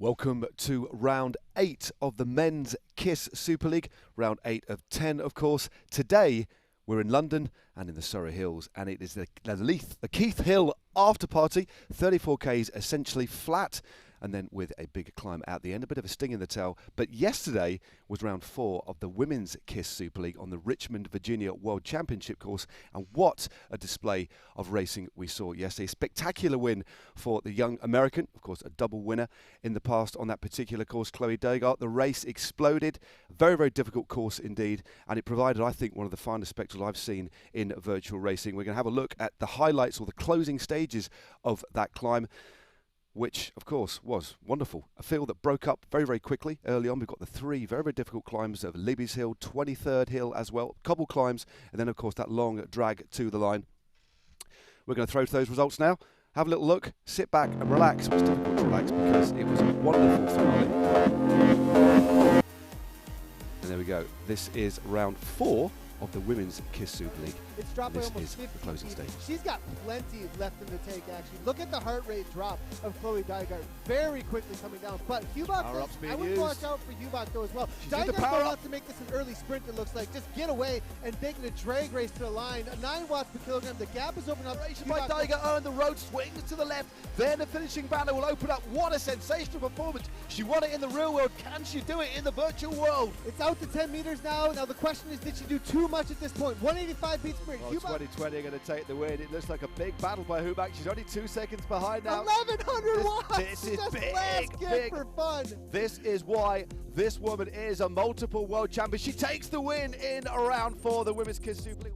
Welcome to round 8 of the Men's KISS Super League. Round 8 of 10, of course. Today, we're in London and in the Surrey Hills, and it is the Keith Hill after party. 34 Ks, essentially flat, and then with a big climb at the end, a bit of a sting in the tail. But yesterday was round 4 of the Women's KISS Super League on the Richmond, Virginia World Championship course, and what a display of racing we saw yesterday. Spectacular win for the young American, of course a double winner in the past on that particular course, Chloe Degart. The race exploded, very, very difficult course indeed, and it provided, I think, one of the finest spectacles I've seen in virtual racing. We're going to have a look at the highlights or the closing stages of that climb, which, of course, was wonderful. A field that broke up very, very quickly early on. We've got the 3 very, very difficult climbs of Libby's Hill, 23rd Hill as well, cobble climbs, and then, of course, that long drag to the line. We're going to throw to those results now. Have a little look, sit back and relax. It was difficult to relax because it was a wonderful finale. And there we go. This is round 4 of the Women's KISS Super League. It's dropping This almost is 50 the closing feet. stage. She's got plenty left in the tank, actually. Look at the heart rate drop of Chloe Degart very quickly coming down. But Hubach, I would watch out for Hubach though as well. Degart wants to make this an early sprint, it looks like. Just get away and make it a drag race to the line. 9 watts per kilogram. The gap is opening up. By Degart on the road, swings to the left. Then the finishing banner will open up. What a sensational performance. She won it in the real world. Can she do it in the virtual world? It's out to 10 meters now. Now the question is, did she do too much at this point? 185 beats per Well, 2020 are going to take the win. It looks like a big battle by Hubach. She's only 2 seconds behind now. 1,100 watts! This is Just big, big. for fun. This is why this woman is a multiple world champion. She takes the win in round 4, the Women's KISS Super League.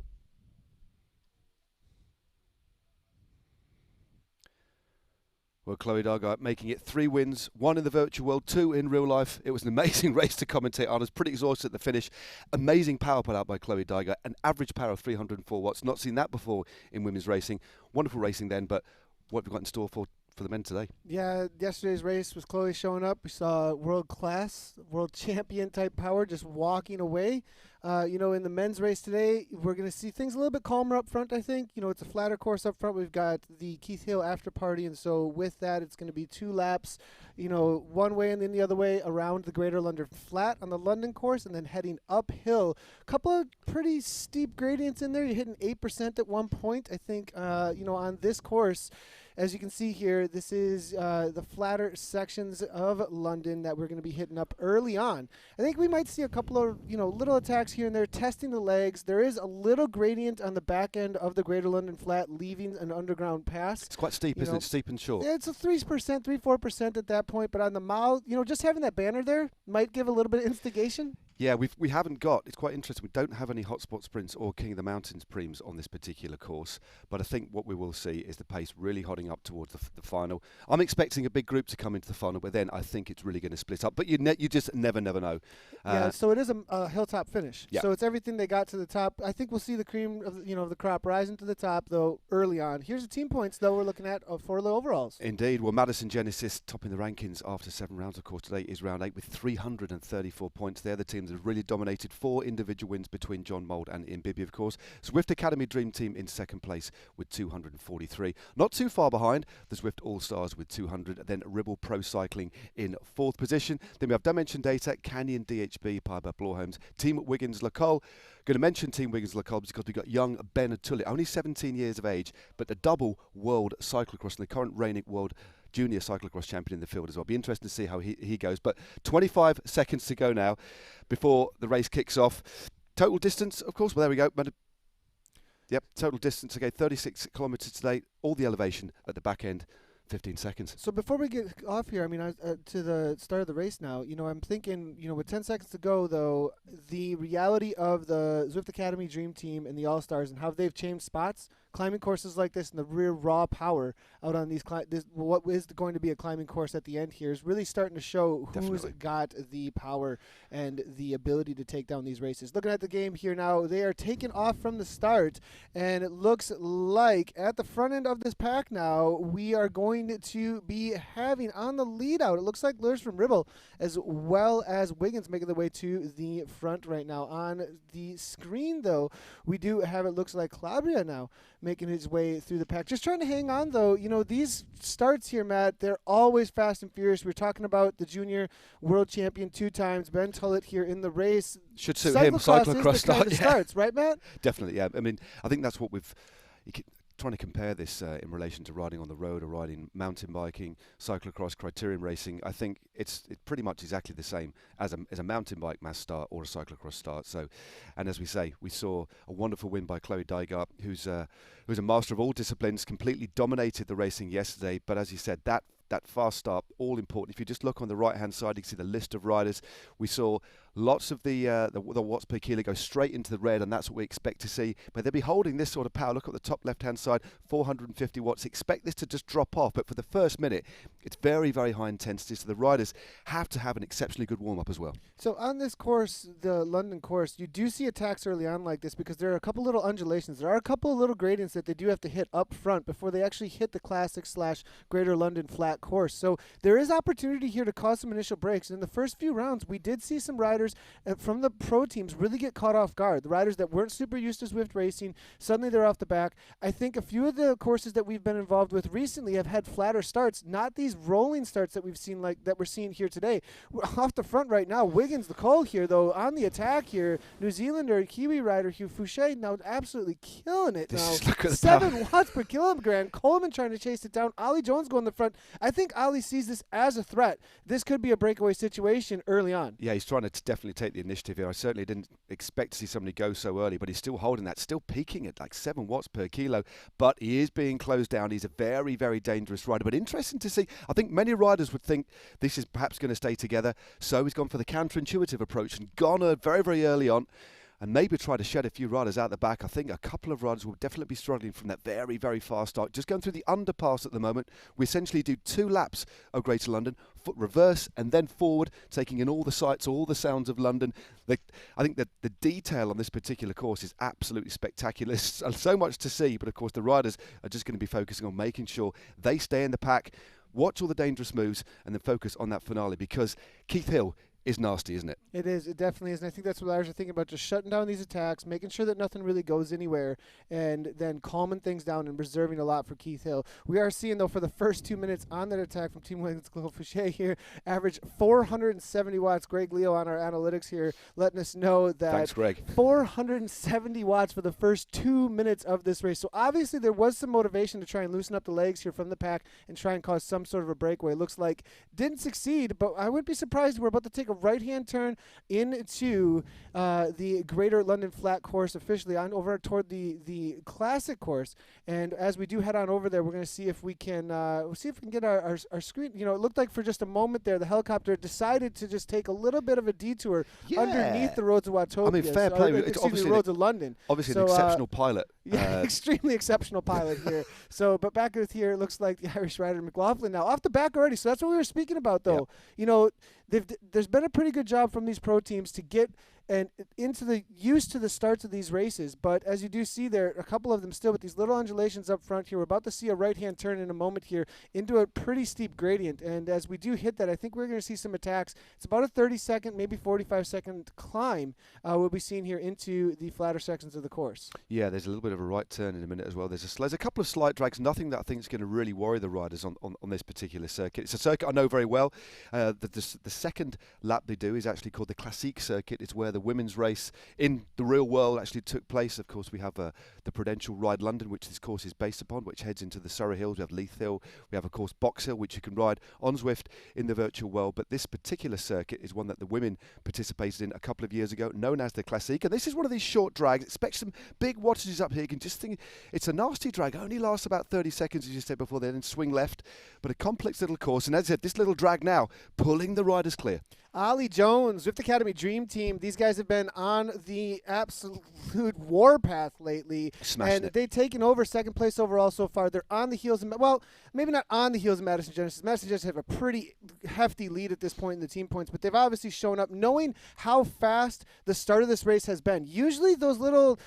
Well, Chloe Degart making it 3 wins, 1 in the virtual world, 2 in real life. It was an amazing race to commentate on. I was pretty exhausted at the finish. Amazing power put out by Chloe Degart. An average power of 304 watts. Not seen that before in women's racing. Wonderful racing then, but what have we got in store for the men today? Yeah, yesterday's race was Chloe showing up. We saw world class, world champion type power just walking away. In the men's race today, we're going to see things a little bit calmer up front, I think. It's a flatter course up front. We've got the Keith Hill after party, and so with that, it's going to be 2 laps, one way and then the other way around the Greater London Flat on the London course, and then heading uphill. A couple of pretty steep gradients in there. You're hitting 8% at one point, I think, on this course. As you can see here, this is the flatter sections of London that we're going to be hitting up early on. I think we might see a couple of, little attacks here and there, testing the legs. There is a little gradient on the back end of the Greater London Flat, leaving an underground pass. It's quite steep, isn't it? Steep and short. Yeah, it's a 3-4% at that point, but on the mile, just having that banner there might give a little bit of instigation. Yeah, we haven't got, it's quite interesting, we don't have any hotspot sprints or King of the Mountains preems on this particular course, but I think what we will see is the pace really holding up towards the final. I'm expecting a big group to come into the final, but then I think it's really going to split up, but you just never know. Yeah, so it is a hilltop finish. Yeah. So it's everything they got to the top. I think we'll see the cream of the crop rising to the top, though, early on. Here's the team points, though, we're looking at for the overalls. Indeed. Well, Madison Genesis topping the rankings after 7 rounds, of course. Today is round 8 with 334 points. They're the teams that have really dominated. 4 individual wins between John Mould and Mbibby, of course. Zwift Academy Dream Team in second place with 243. Not too far behind, the Zwift All-Stars with 200. Then Ribble Pro Cycling in 4th position. Then we have Dimension Data, Canyon DHB, Piper Blorholmes, Team Wiggins Lacole. Going to mention Team Wiggins Lacole because we've got young Ben Tully, only 17 years of age, but the double world cyclocross and the current reigning world junior cyclocross champion in the field as well. Be interesting to see how he goes. But 25 seconds to go now before the race kicks off. Total distance, of course. Well, there we go. Yep, total distance. Okay, 36 kilometres today. All the elevation at the back end. 15 seconds. So before we get off here, to the start of the race now, I'm thinking, with 10 seconds to go, though, the reality of the Zwift Academy Dream Team and the All-Stars and how they've changed spots, climbing courses like this and the real raw power out on what is going to be a climbing course at the end here is really starting to show who's got the power and the ability to take down these races. Looking at the game here now, they are taking off from the start, and it looks like at the front end of this pack now, we are going to be having on the lead out. It looks like Lurs from Ribble as well as Wiggins making their way to the front right now. On the screen, though, we do have, it looks like Calabria now making his way through the pack. Just trying to hang on, though. You know, these starts here, Matt, they're always fast and furious. We're talking about the junior world champion 2 times, Ben Tullett here in the race. Should suit him, cyclocross start. Yeah. Starts, right, Matt? Definitely, yeah. I mean, I think that's what trying to compare this in relation to riding on the road or riding mountain biking, cyclocross, criterium racing. I think it's pretty much exactly the same as a mountain bike mass start or a cyclocross start. So, and as we say, we saw a wonderful win by Chloe Dygart, who's a master of all disciplines, completely dominated the racing yesterday. But as you said, that fast start, all important. If you just look on the right-hand side, you can see the list of riders. We saw lots of the watts per kilo go straight into the red, and that's what we expect to see. But they'll be holding this sort of power. Look at the top left-hand side, 450 watts. Expect this to just drop off, but for the first minute, it's very, very high intensity, so the riders have to have an exceptionally good warm-up as well. So on this course, the London course, you do see attacks early on like this because there are a couple little undulations. There are a couple of little gradients that they do have to hit up front before they actually hit the classic / Greater London flat course. So there is opportunity here to cause some initial breaks. In the first few rounds, we did see some riders from the pro teams really get caught off guard. The riders that weren't super used to Zwift racing, suddenly they're off the back. I think a few of the courses that we've been involved with recently have had flatter starts, not these rolling starts that we've seen that we're seeing here today. We're off the front right now, Wiggins, the Cole here, though, on the attack here. New Zealander, Kiwi rider Hugh Fouché now absolutely killing it now. 7 watts per kilogram. Coleman trying to chase it down. Ollie Jones going in the front. I think Ollie sees this as a threat. This could be a breakaway situation early on. Yeah, he's trying to definitely take the initiative here. I certainly didn't expect to see somebody go so early, but he's still holding that, still peaking at like 7 watts per kilo, but he is being closed down. He's a very, very dangerous rider, but interesting to see. I think many riders would think this is perhaps going to stay together, so he's gone for the counterintuitive approach and gone very, very early on, and maybe try to shed a few riders out the back. I think a couple of riders will definitely be struggling from that very, very fast start. Just going through the underpass at the moment, we essentially do 2 laps of Greater London, foot reverse and then forward, taking in all the sights, all the sounds of London. I think that the detail on this particular course is absolutely spectacular. So much to see, but of course the riders are just going to be focusing on making sure they stay in the pack, watch all the dangerous moves, and then focus on that finale, because Keith Hill is nasty, isn't it? It is. It definitely is. And I think that's what riders are thinking about, just shutting down these attacks, making sure that nothing really goes anywhere, and then calming things down and reserving a lot for Keith Hill. We are seeing, though, for the first 2 minutes on that attack from Team Wiggins, Chloe Fouché here, average 470 watts. Greg Leo on our analytics here letting us know that Thanks, Greg. 470 watts for the first 2 minutes of this race. So obviously there was some motivation to try and loosen up the legs here from the pack and try and cause some sort of a breakaway. Looks like didn't succeed, but I wouldn't be surprised. We're about to take a right-hand turn into the Greater London Flat course, officially on over toward the classic course. And as we do head on over there, we're going to see if we can get our screen. You know, it looked like for just a moment there, the helicopter decided to just take a little bit of a detour underneath the roads of Watopia. I mean, fair play. It's obviously the roads of London. Obviously, an exceptional pilot. Yeah, extremely exceptional pilot here. So, but back with here, it looks like the Irish rider McLaughlin now off the back already. So that's what we were speaking about, though. Yep. You know, there's been a pretty good job from these pro teams to get used to the starts of these races, but as you do see there, a couple of them still with these little undulations up front here. We're about to see a right-hand turn in a moment here into a pretty steep gradient, and as we do hit that, I think we're going to see some attacks. It's about a 30-second, maybe 45-second climb we'll be seeing here into the flatter sections of the course. Yeah, there's a little bit of a right turn in a minute as well. There's a couple of slight drags, nothing that I think is going to really worry the riders on this particular circuit. It's a circuit I know very well. The second lap they do is actually called the Classique circuit. It's where the women's race in the real world actually took place. Of course, we have the Prudential Ride London, which this course is based upon, which heads into the Surrey Hills. We have Leith Hill. We have, of course, Box Hill, which you can ride on Zwift in the virtual world. But this particular circuit is one that the women participated in a couple of years ago, known as the Classique. And this is one of these short drags. Expect some big wattages up here. You can just think it's a nasty drag. It only lasts about 30 seconds, as you said before, then swing left. But a complex little course. And as I said, this little drag now, pulling the riders clear. Ollie Jones, Zwift Academy Dream Team. These guys have been on the absolute warpath lately. Smashing it. They've taken over second place overall so far. They're on the heels of, well, maybe not on the heels of Madison Genesis. Madison Genesis have a pretty hefty lead at this point in the team points, but they've obviously shown up knowing how fast the start of this race has been. Usually those little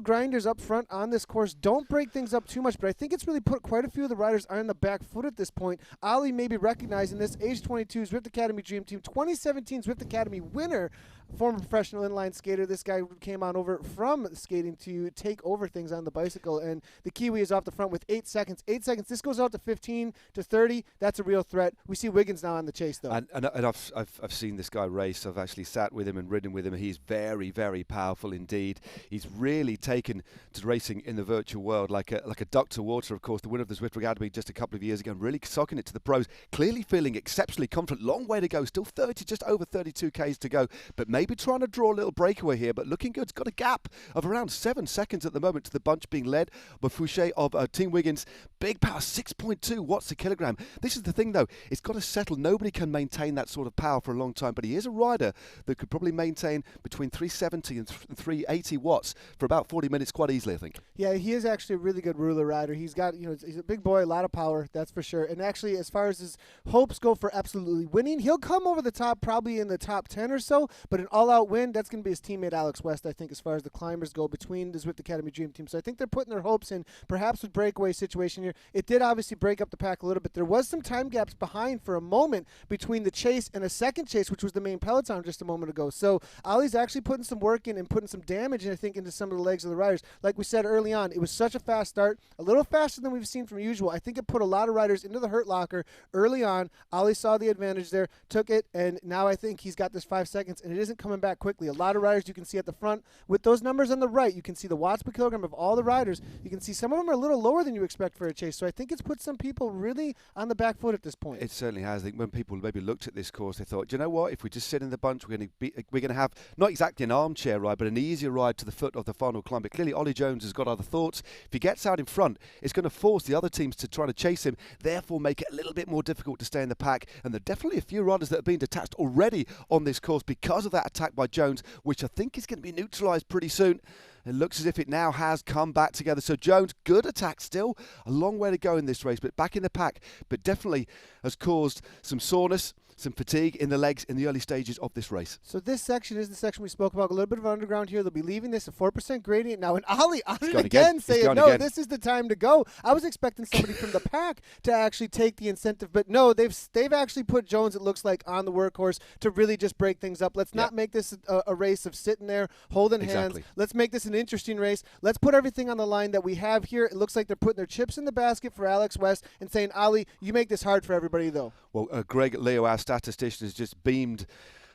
grinders up front on this course don't break things up too much, but I think it's really put quite a few of the riders on the back foot at this point. Ollie may be recognizing this. Age 22, Zwift Academy Dream Team, 2017 Zwift Academy winner, former professional inline skater. This guy came on over from skating to take over things on the bicycle, and the Kiwi is off the front with 8 seconds. 8 seconds. This goes out to 15 to 30. That's a real threat. We see Wiggins now on the chase, though. And I've seen this guy race. I've actually sat with him and ridden with him. He's very, very powerful indeed. He's really taken to racing in the virtual world like a duck to water. Of course, the winner of the Zwift Academy just a couple of years ago, really socking it to the pros. Clearly feeling exceptionally confident. Long way to go. Still 30, just over 32 Ks to go. But maybe trying to draw a little breakaway here. But looking good. It's got a gap of around 7 seconds at the moment to the bunch being led by Fouché of Team Wiggins. Big power, 6.2 watts a kilogram. This is the thing, though. It's got to settle. Nobody can maintain that sort of power for a long time. But he is a rider that could probably maintain between 370 and 380 watts for about 40 minutes quite easily, I think. Yeah, he is actually a really good ruler rider. He's got, he's a big boy, a lot of power, that's for sure. And actually, as far as his hopes go for absolutely winning, he'll come over the top probably in the top 10 or so. But an all-out win, that's going to be his teammate Alex West, I think, as far as the climbers go between the Zwift Academy Dream Team. So I think they're putting their hopes in, perhaps with breakaway situation here. It did obviously break up the pack a little bit. There was some time gaps behind for a moment between the chase and a second chase, which was the main peloton just a moment ago. So Ollie's actually putting some work in and putting some damage, I think, into some of the legs of the riders. Like we said early on, it was such a fast start, a little faster than we've seen from usual. I think it put a lot of riders into the hurt locker early on. Ollie saw the advantage there, took it, and now I think he's got this 5 seconds, and it isn't coming back quickly. A lot of riders you can see at the front. With those numbers on the right, you can see the watts per kilogram of all the riders. You can see some of them are a little lower than you expect for a chase. So I think it's put some people really on the back foot at this point. It certainly has. I think when people maybe looked at this course, they thought, do you know what? If we just sit in the bunch, we're going to have not exactly an armchair ride, but an easier ride to the foot of the final climb. But clearly, Ollie Jones has got other thoughts. If he gets out in front, it's going to force the other teams to try to chase him, therefore make it a little bit more difficult to stay in the pack. And there are definitely a few riders that have been detached already on this course because of that attack by Jones, which I think is going to be neutralised pretty soon. It looks as if it now has come back together. So Jones, good attack still. A long way to go in this race, but back in the pack. But definitely has caused some soreness, some fatigue in the legs in the early stages of this race. So this section is the section we spoke about. A little bit of underground here. They'll be leaving this a 4% gradient now. And Ollie on it again saying, no, this is the time to go. I was expecting somebody from the pack to actually take the incentive. But no, they've actually put Jones, it looks like, on the workhorse to really just break things up. Let's not make this a race of sitting there, holding hands. Let's make this an interesting race. Let's put everything on the line that we have here. It looks like they're putting their chips in the basket for Alex West and saying, Ollie, you make this hard for everybody, though. Well, Greg Leo, our statistician, has just beamed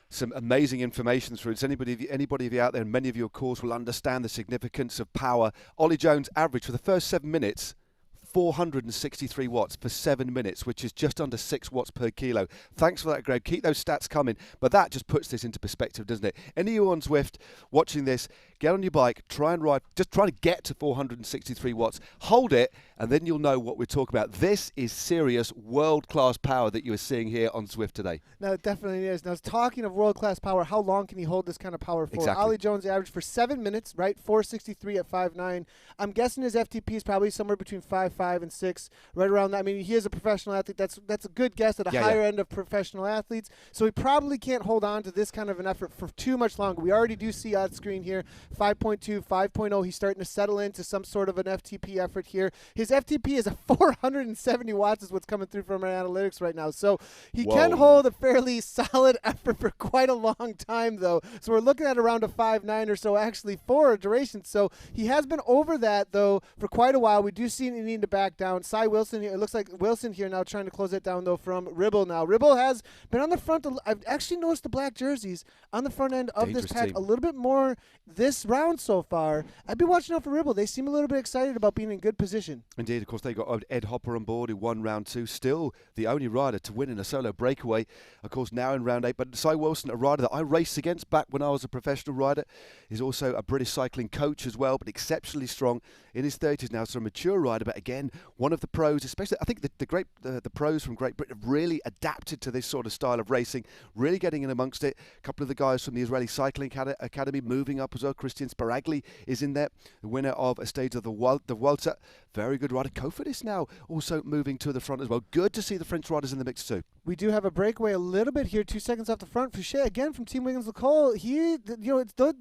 some amazing information through. So anybody of you out there, and many of you, of course, will understand the significance of power. Ollie Jones averaged for the first 7 minutes 463 watts for 7 minutes, which is just under 6 watts per kilo. Thanks for that, Greg. Keep those stats coming. But that just puts this into perspective, doesn't it? Any of you on Zwift watching this, get on your bike, try and ride, just try to get to 463 watts. Hold it, and then you'll know what we're talking about. This is serious world-class power that you are seeing here on Zwift today. No, it definitely is. Now, talking of world-class power, how long can he hold this kind of power for? Exactly. Ollie Jones averaged for 7 minutes, right? 463 at 5'9". I'm guessing his FTP is probably somewhere between 5'5" and 6, right around that. I mean, he is a professional athlete. That's a good guess at a higher end of professional athletes. So he probably can't hold on to this kind of an effort for too much longer. We already do see on screen here 5.2, 5.0. He's starting to settle into some sort of an FTP effort here. His FTP is a 470 watts is what's coming through from our analytics right now. So he can hold a fairly solid effort for quite a long time, though. So we're looking at around a 5.9 or so actually for a duration. So he has been over that, though, for quite a while. We do see him needing to back down. Cy Wilson here, it looks like Wilson here now trying to close it down, though, from Ribble now. Ribble has been on the front. I've actually noticed the black jerseys on the front end of this pack a little bit more this round so far. I'd be watching out for Ribble. They seem a little bit excited about being in good position. Indeed, of course, they got Ed Hopper on board who won round 2. Still the only rider to win in a solo breakaway, of course, now in round 8. But Cy Wilson, a rider that I raced against back when I was a professional rider, is also a British cycling coach as well, but exceptionally strong in his 30s now, so a mature rider. But again, one of the pros, especially I think the pros from Great Britain have really adapted to this sort of style of racing, really getting in amongst it. A couple of the guys from the Israeli Cycling Academy moving up as well. Christian Sparagli is in there, the winner of a stage of the Vuelta. Very good rider. Kofidis now also moving to the front as well. Good to see the French riders in the mix too. We do have a breakaway a little bit here, 2 seconds off the front. Fouché again from Team Wiggins-Lacole.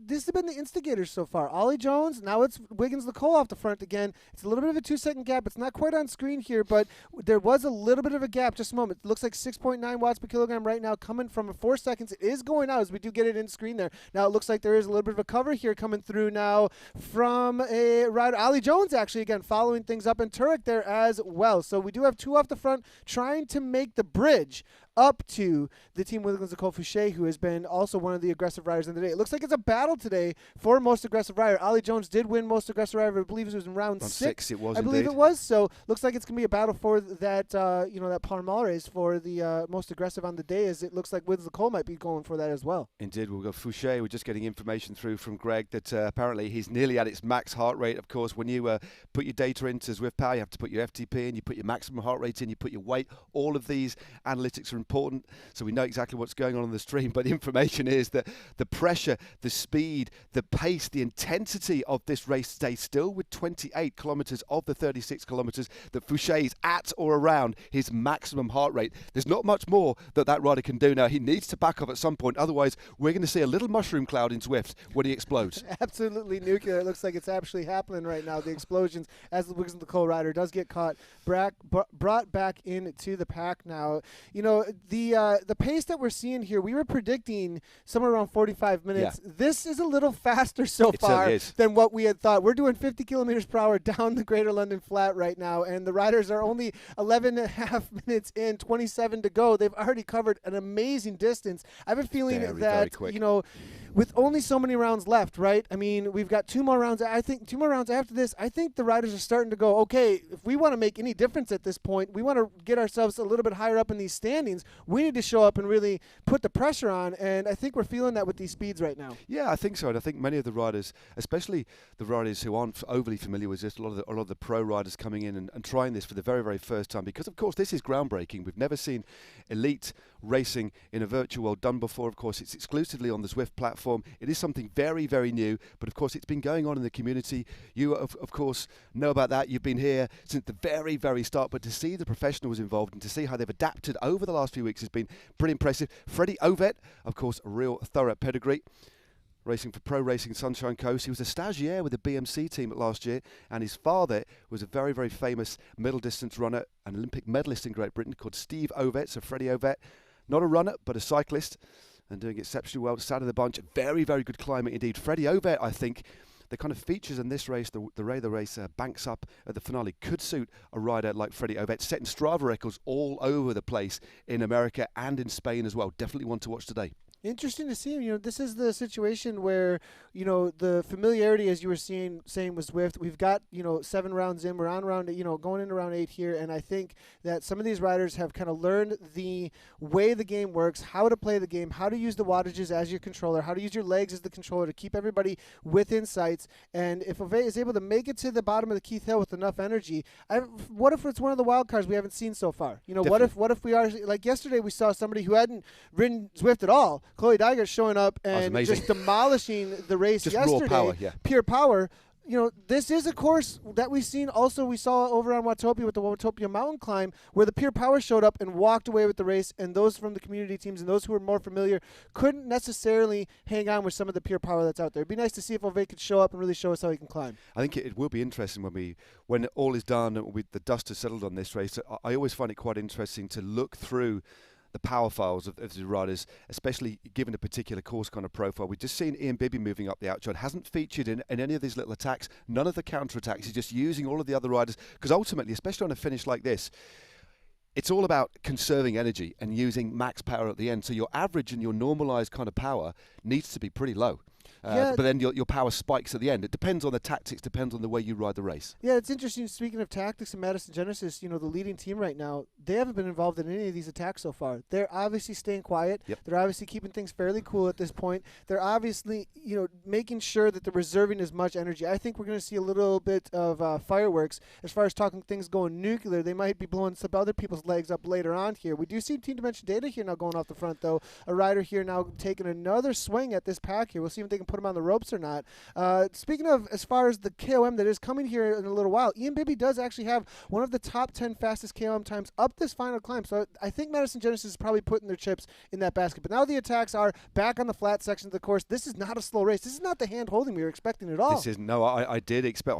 This has been the instigators so far. Ollie Jones, now it's Wiggins-Lacole off the front again. It's a little bit of a 2-second gap. It's not quite on screen here, but there was a little bit of a gap. Just a moment. It looks like 6.9 watts per kilogram right now coming from 4 seconds. It is going out as we do get it in screen there. Now it looks like there is a little bit of a cover here coming through now from a rider. Ollie Jones actually again following things up, and Turek there as well. So we do have two off the front trying to make the bridge up to the Team Wiggins-Lacole Fouché, who has been also one of the aggressive riders in the day. It looks like it's a battle today for most aggressive rider. Ollie Jones did win most aggressive rider. I believe it was in round six. It was, I believe it was. So looks like it's going to be a battle for that, that Palmarès race for the most aggressive on the day, as it looks like Wiggins-Lacole might be going for that as well. Indeed, we'll go Fouché. We're just getting information through from Greg that apparently he's nearly at its max heart rate. Of course, when you put your data into Zwift Power, you have to put your FTP in, you put your maximum heart rate in, you put your weight. All of these analytics are important. So we know exactly what's going on the stream, but the information is that the pressure, the speed, the pace, the intensity of this race stays still with 28 kilometres of the 36 kilometres that Fouché is at or around his maximum heart rate. There's not much more that rider can do now. He needs to back up at some point, otherwise we're going to see a little mushroom cloud in Zwift when he explodes. Absolutely nuclear. It looks like it's actually happening right now, the explosions, as the Wiggins-Lacole rider does get caught, brought back into the pack now. You know, the pace that we're seeing here, we were predicting somewhere around 45 minutes. Yeah. This is a little faster so far than what we had thought. We're doing 50 kilometers per hour down the Greater London Flat right now, and the riders are only 11 and a half minutes in, 27 to go. They've already covered an amazing distance. I have a feeling that, you know, with only so many rounds left, right? I mean, we've got 2 more rounds. I think 2 more rounds after this. I think the riders are starting to go, okay, if we want to make any difference at this point, we want to get ourselves a little bit higher up in these standings. We need to show up and really put the pressure on, and I think we're feeling that with these speeds right now. Yeah, I think so, and I think many of the riders, especially the riders who aren't overly familiar with this, a lot of the pro riders coming in and trying this for the very, very first time, because of course this is groundbreaking. We've never seen elite racing in a virtual world done before. Of course, it's exclusively on the Zwift platform. It is something very, very new, but of course it's been going on in the community. You of course know about that. You've been here since the very, very start, but to see the professionals involved and to see how they've adapted over the last few weeks has been pretty impressive. Freddie Ovet, of course, a real thorough pedigree, racing for Pro Racing Sunshine Coast. He was a stagiaire with the BMC team last year, and his father was a very, very famous middle distance runner, an Olympic medalist in Great Britain called Steve Ovet. So Freddie Ovet, not a runner, but a cyclist, and doing exceptionally well. Sat of the bunch, very, very good climber indeed. Freddie Ovet, I think, the kind of features in this race, the way the race banks up at the finale, could suit a rider like Freddie Ovet, setting Strava records all over the place in America and in Spain as well. Definitely one to watch today. Interesting to see. You know, this is the situation where, you know, the familiarity, as you were saying with Zwift, we've got, 7 rounds in. We're on round, going into round 8 here, and I think that some of these riders have kind of learned the way the game works, how to play the game, how to use the wattages as your controller, how to use your legs as the controller to keep everybody within sights. And if Ovet is able to make it to the bottom of the Keith Hill with enough energy, what if it's one of the wild cards we haven't seen so far? You know, what if we are, like yesterday we saw somebody who hadn't ridden Zwift at all, Chloe Dygert, showing up and just demolishing the race just yesterday. Raw power, yeah. Pure power. You know, this is a course that we saw over on Watopia with the Watopia mountain climb, where the Pure Power showed up and walked away with the race, and those from the community teams and those who were more familiar couldn't necessarily hang on with some of the Pure Power that's out there. It'd be nice to see if Ovet could show up and really show us how he can climb. I think it will be interesting when all is done, with the dust has settled on this race. I always find it quite interesting to look through the power files of the riders, especially given a particular course kind of profile. We've just seen Ian Bibby moving up the outside, hasn't featured in any of these little attacks, none of the counter-attacks. He's just using all of the other riders, because ultimately, especially on a finish like this, it's all about conserving energy and using max power at the end. So your average and your normalized kind of power needs to be pretty low. But then your power spikes at the end. It depends on the tactics, depends on the way you ride the race. Yeah, it's interesting. Speaking of tactics in Madison Genesis, the leading team right now, they haven't been involved in any of these attacks so far. They're obviously staying quiet. Yep. They're obviously keeping things fairly cool at this point. They're obviously, making sure that they're reserving as much energy. I think we're going to see a little bit of fireworks as far as talking things going nuclear. They might be blowing some other people's legs up later on here. We do see Team Dimension Data here now going off the front, though. A rider here now taking another swing at this pack here. We'll see if they can put him on the ropes or not. Speaking of, as far as the KOM that is coming here in a little while, Ian Bibby does actually have one of the top 10 fastest KOM times up this final climb. So I think Madison Genesis is probably putting their chips in that basket. But now the attacks are back on the flat section of the course. This is not a slow race. This is not the hand holding we were expecting at all. This is I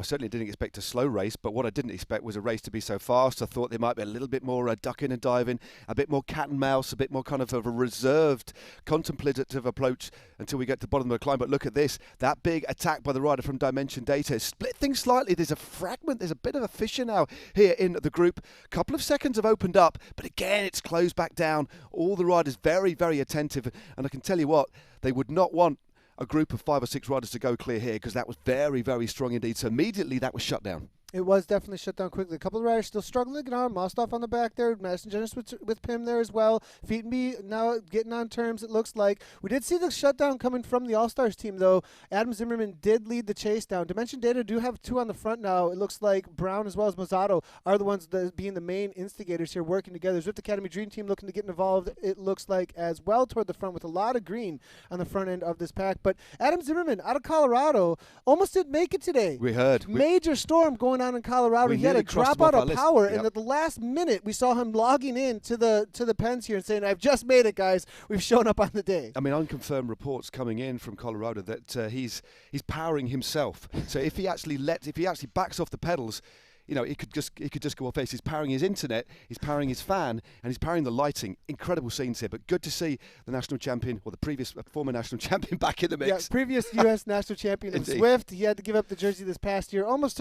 certainly didn't expect a slow race, but what I didn't expect was a race to be so fast. I thought there might be a little bit more ducking and diving, a bit more cat and mouse, a bit more kind of a reserved, contemplative approach until we get to the bottom of the climb. But look at this, that big attack by the rider from Dimension Data. Split things slightly. There's a fragment. There's a bit of a fissure now here in the group. A couple of seconds have opened up, but again, it's closed back down. All the riders very, very attentive. And I can tell you what, they would not want a group of 5 or 6 riders to go clear here, because that was very, very strong indeed. So immediately that was shut down. It was definitely shut down quickly. A couple of riders still struggling to get on. Mostov on the back there. Madison Genesis with Pim there as well. Feetenby now getting on terms, it looks like. We did see the shutdown coming from the All-Stars team, though. Adam Zimmerman did lead the chase down. Dimension Data do have 2 on the front now. It looks like Brown as well as Mozzato are the ones that being the main instigators here working together. Zwift Academy Dream Team looking to get involved, it looks like, as well toward the front with a lot of green on the front end of this pack. But Adam Zimmerman out of Colorado almost didn't make it today. We heard. Major storm going on in Colorado. He had a drop out of power, and at the last minute, we saw him logging in to the pens here and saying, "I've just made it, guys. We've shown up on the day." I mean, unconfirmed reports coming in from Colorado that he's powering himself. So if he actually backs off the pedals, you know, it could just go off pace. He's powering his internet, he's powering his fan, and he's powering the lighting. Incredible scenes here, but good to see the national champion, or the previous former national champion, back in the mix. Yeah, previous U.S. national champion in Zwift. He had to give up the jersey this past year. Almost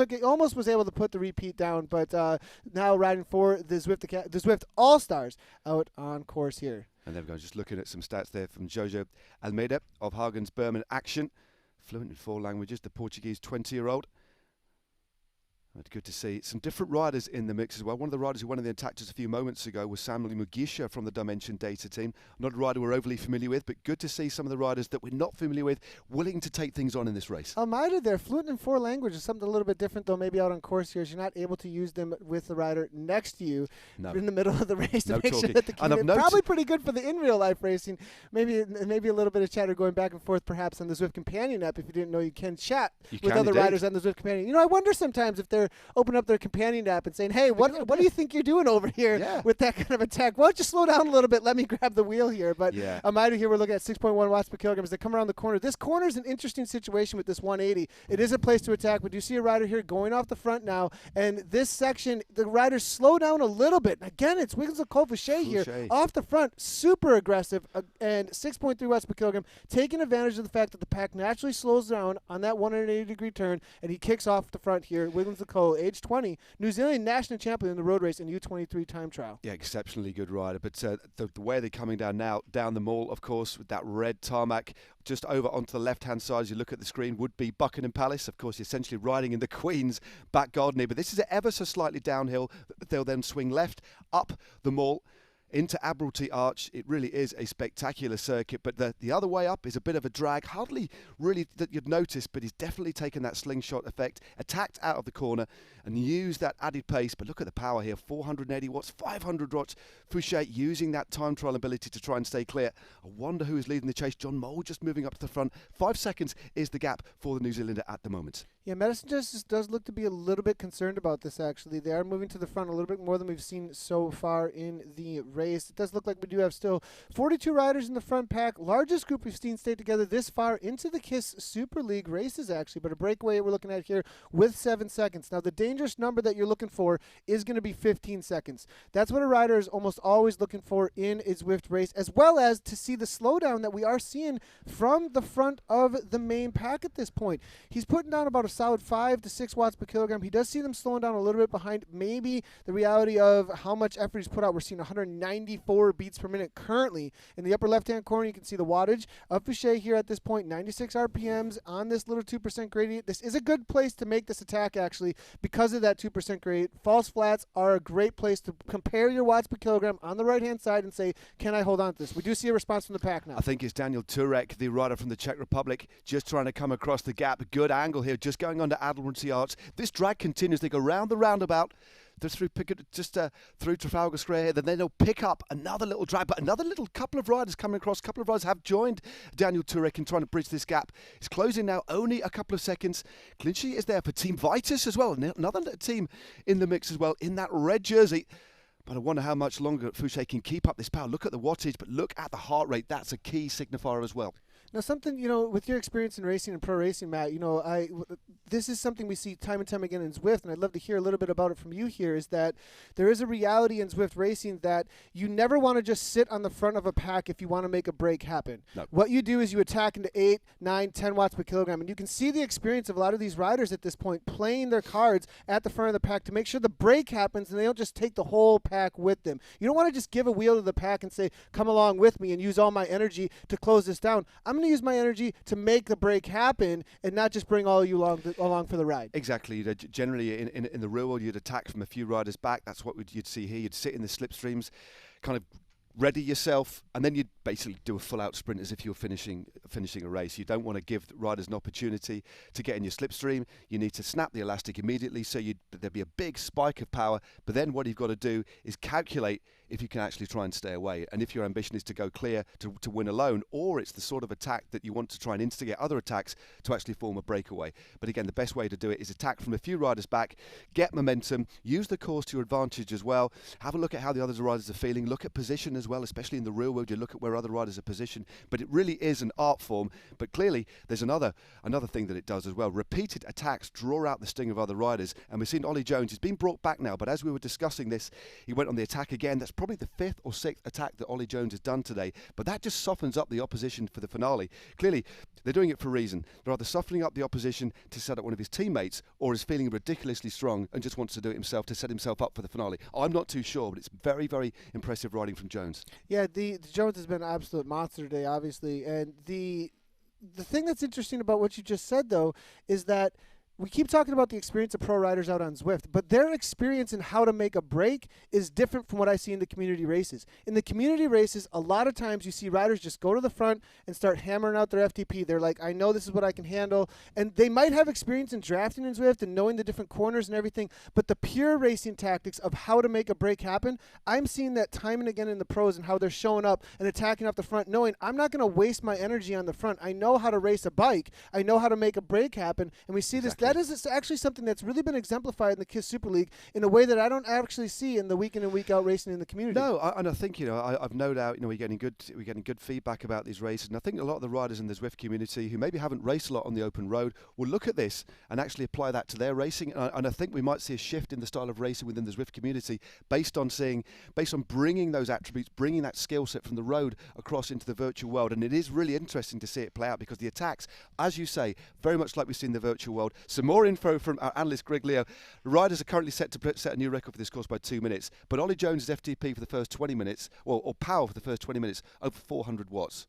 was able to put the repeat down, but now riding for the Zwift All-Stars out on course here. And there we go, just looking at some stats there from Jojo Almeida of Hagen's Berman Action. Fluent in 4 languages, the Portuguese 20-year-old. It's good to see some different riders in the mix as well. One of the riders who won in the attack just a few moments ago was Samuel Mugisha from the Dimension Data team. Not a rider we're overly familiar with, but good to see some of the riders that we're not familiar with willing to take things on in this race. Almeida there, fluent in 4 languages, something a little bit different though, maybe out on course here, is you're not able to use them with the rider next to you in the middle of the race to make sure that the community, probably pretty good for the in real life racing. Maybe a little bit of chatter going back and forth perhaps on the Zwift Companion app. If you didn't know, you can chat with other riders on the Zwift Companion. You know, I wonder sometimes if they're opening up their Companion app and saying, "Hey, what do you think you're doing over here with that kind of attack? Why don't you slow down a little bit? Let me grab the wheel here." But Almeida here, we're looking at 6.1 watts per kilogram as they come around the corner. This corner is an interesting situation with this 180. It is a place to attack. We do see a rider here going off the front now, and this section, the riders slow down a little bit. And again, it's Wiggins of Fouché here off the front, super aggressive, and 6.3 watts per kilogram, taking advantage of the fact that the pack naturally slows down on that 180-degree turn, and he kicks off the front here. Wiggins of age 20. New Zealand national champion in the road race and U23 time trial. Yeah, exceptionally good rider. But the way they're coming down now, down the mall, of course, with that red tarmac, just over onto the left-hand side as you look at the screen, would be Buckingham Palace, of course, essentially riding in the Queen's back garden here. But this is ever so slightly downhill. They'll then swing left up the mall into Admiralty Arch. It really is a spectacular circuit, but the other way up is a bit of a drag. Hardly really that you'd notice, but he's definitely taken that slingshot effect, attacked out of the corner and used that added pace. But look at the power here, 480 watts, 500 watts. Fouché using that time trial ability to try and stay clear. I wonder who is leading the chase. John Mole just moving up to the front. 5 seconds is the gap for the New Zealander at the moment. Yeah, Madison Genesis does look to be a little bit concerned about this, actually. They are moving to the front a little bit more than we've seen so far in the race. It does look like we do have still 42 riders in the front pack. Largest group we've seen stay together this far into the KISS Super League races, actually. But a breakaway we're looking at here with 7 seconds. Now, the dangerous number that you're looking for is going to be 15 seconds. That's what a rider is almost always looking for in a Zwift race, as well as to see the slowdown that we are seeing from the front of the main pack at this point. He's putting down about a solid 5 to 6 watts per kilogram. He does see them slowing down a little bit behind maybe the reality of how much effort he's put out. We're seeing 194 beats per minute currently. In the upper left-hand corner, you can see the wattage of Fouché here at this point, 96 RPMs on this little 2% gradient. This is a good place to make this attack, actually, because of that 2% gradient. False flats are a great place to compare your watts per kilogram on the right-hand side and say, can I hold on to this? We do see a response from the pack now. I think it's Daniel Turek, the rider from the Czech Republic, just trying to come across the gap. Good angle here, just going under Admiralty Arch. This drag continues. They go round the roundabout, through Trafalgar Square. Then they'll pick up another little drag, but another little couple of riders coming across. A couple of riders have joined Daniel Turek in trying to bridge this gap. It's closing now, only a couple of seconds. Clean sheet is there for Team Vitus as well. Another team in the mix as well in that red jersey. But I wonder how much longer Fouché can keep up this power. Look at the wattage, but look at the heart rate. That's a key signifier as well. Now, something, with your experience in racing and pro racing, Matt, this is something we see time and time again in Zwift, and I'd love to hear a little bit about it from you here, is that there is a reality in Zwift racing that you never want to just sit on the front of a pack if you want to make a break happen. No. What you do is you attack into 8, 9, 10 watts per kilogram, and you can see the experience of a lot of these riders at this point playing their cards at the front of the pack to make sure the break happens and they don't just take the whole pack with them. You don't want to just give a wheel to the pack and say, come along with me and use all my energy to close this down. I'm going to use my energy to make the break happen and not just bring all you along for the ride. Exactly. Generally, in the real world, you'd attack from a few riders back. That's what you'd see here. You'd sit in the slipstreams, kind of ready yourself, and then you'd basically do a full-out sprint as if you're finishing a race. You don't want to give riders an opportunity to get in your slipstream. You need to snap the elastic immediately, so there'd be a big spike of power. But then what you've got to do is calculate if you can actually try and stay away. And if your ambition is to go clear to win alone, or it's the sort of attack that you want to try and instigate other attacks to actually form a breakaway. But again, the best way to do it is attack from a few riders back, get momentum, use the course to your advantage as well. Have a look at how the other riders are feeling. Look at position as well, especially in the real world. You look at where other riders are positioned. But it really is an art form. But clearly, there's another thing that it does as well. Repeated attacks draw out the sting of other riders. And we've seen Ollie Jones. He's been brought back now. But as we were discussing this, he went on the attack again. That's probably the 5th or 6th attack that Ollie Jones has done today, but that just softens up the opposition for the finale. Clearly, they're doing it for a reason. They're either softening up the opposition to set up one of his teammates, or is feeling ridiculously strong and just wants to do it himself to set himself up for the finale. I'm not too sure, but it's very, very impressive riding from Jones. Yeah, the Jones has been an absolute monster today, obviously, and the thing that's interesting about what you just said, though, is that we keep talking about the experience of pro riders out on Zwift, but their experience in how to make a break is different from what I see in the community races. In the community races, a lot of times you see riders just go to the front and start hammering out their FTP. They're like, I know this is what I can handle. And they might have experience in drafting in Zwift and knowing the different corners and everything, but the pure racing tactics of how to make a break happen, I'm seeing that time and again in the pros and how they're showing up and attacking up the front, knowing I'm not going to waste my energy on the front. I know how to race a bike. I know how to make a break happen. And we see this. That is actually something that's really been exemplified in the KISS Super League in a way that I don't actually see in the week in and week out racing in the community. No, and I think I've no doubt we're getting good feedback about these races, and I think a lot of the riders in the Zwift community who maybe haven't raced a lot on the open road will look at this and actually apply that to their racing. And I think we might see a shift in the style of racing within the Zwift community based on bringing those attributes, bringing that skill set from the road across into the virtual world. And it is really interesting to see it play out because the attacks, as you say, very much like we see in the virtual world. Some more info from our analyst Greg Leo. The riders are currently set to set a new record for this course by 2 minutes, but Ollie Jones' FTP for the first 20 minutes, or power for the first 20 minutes, over 400 watts.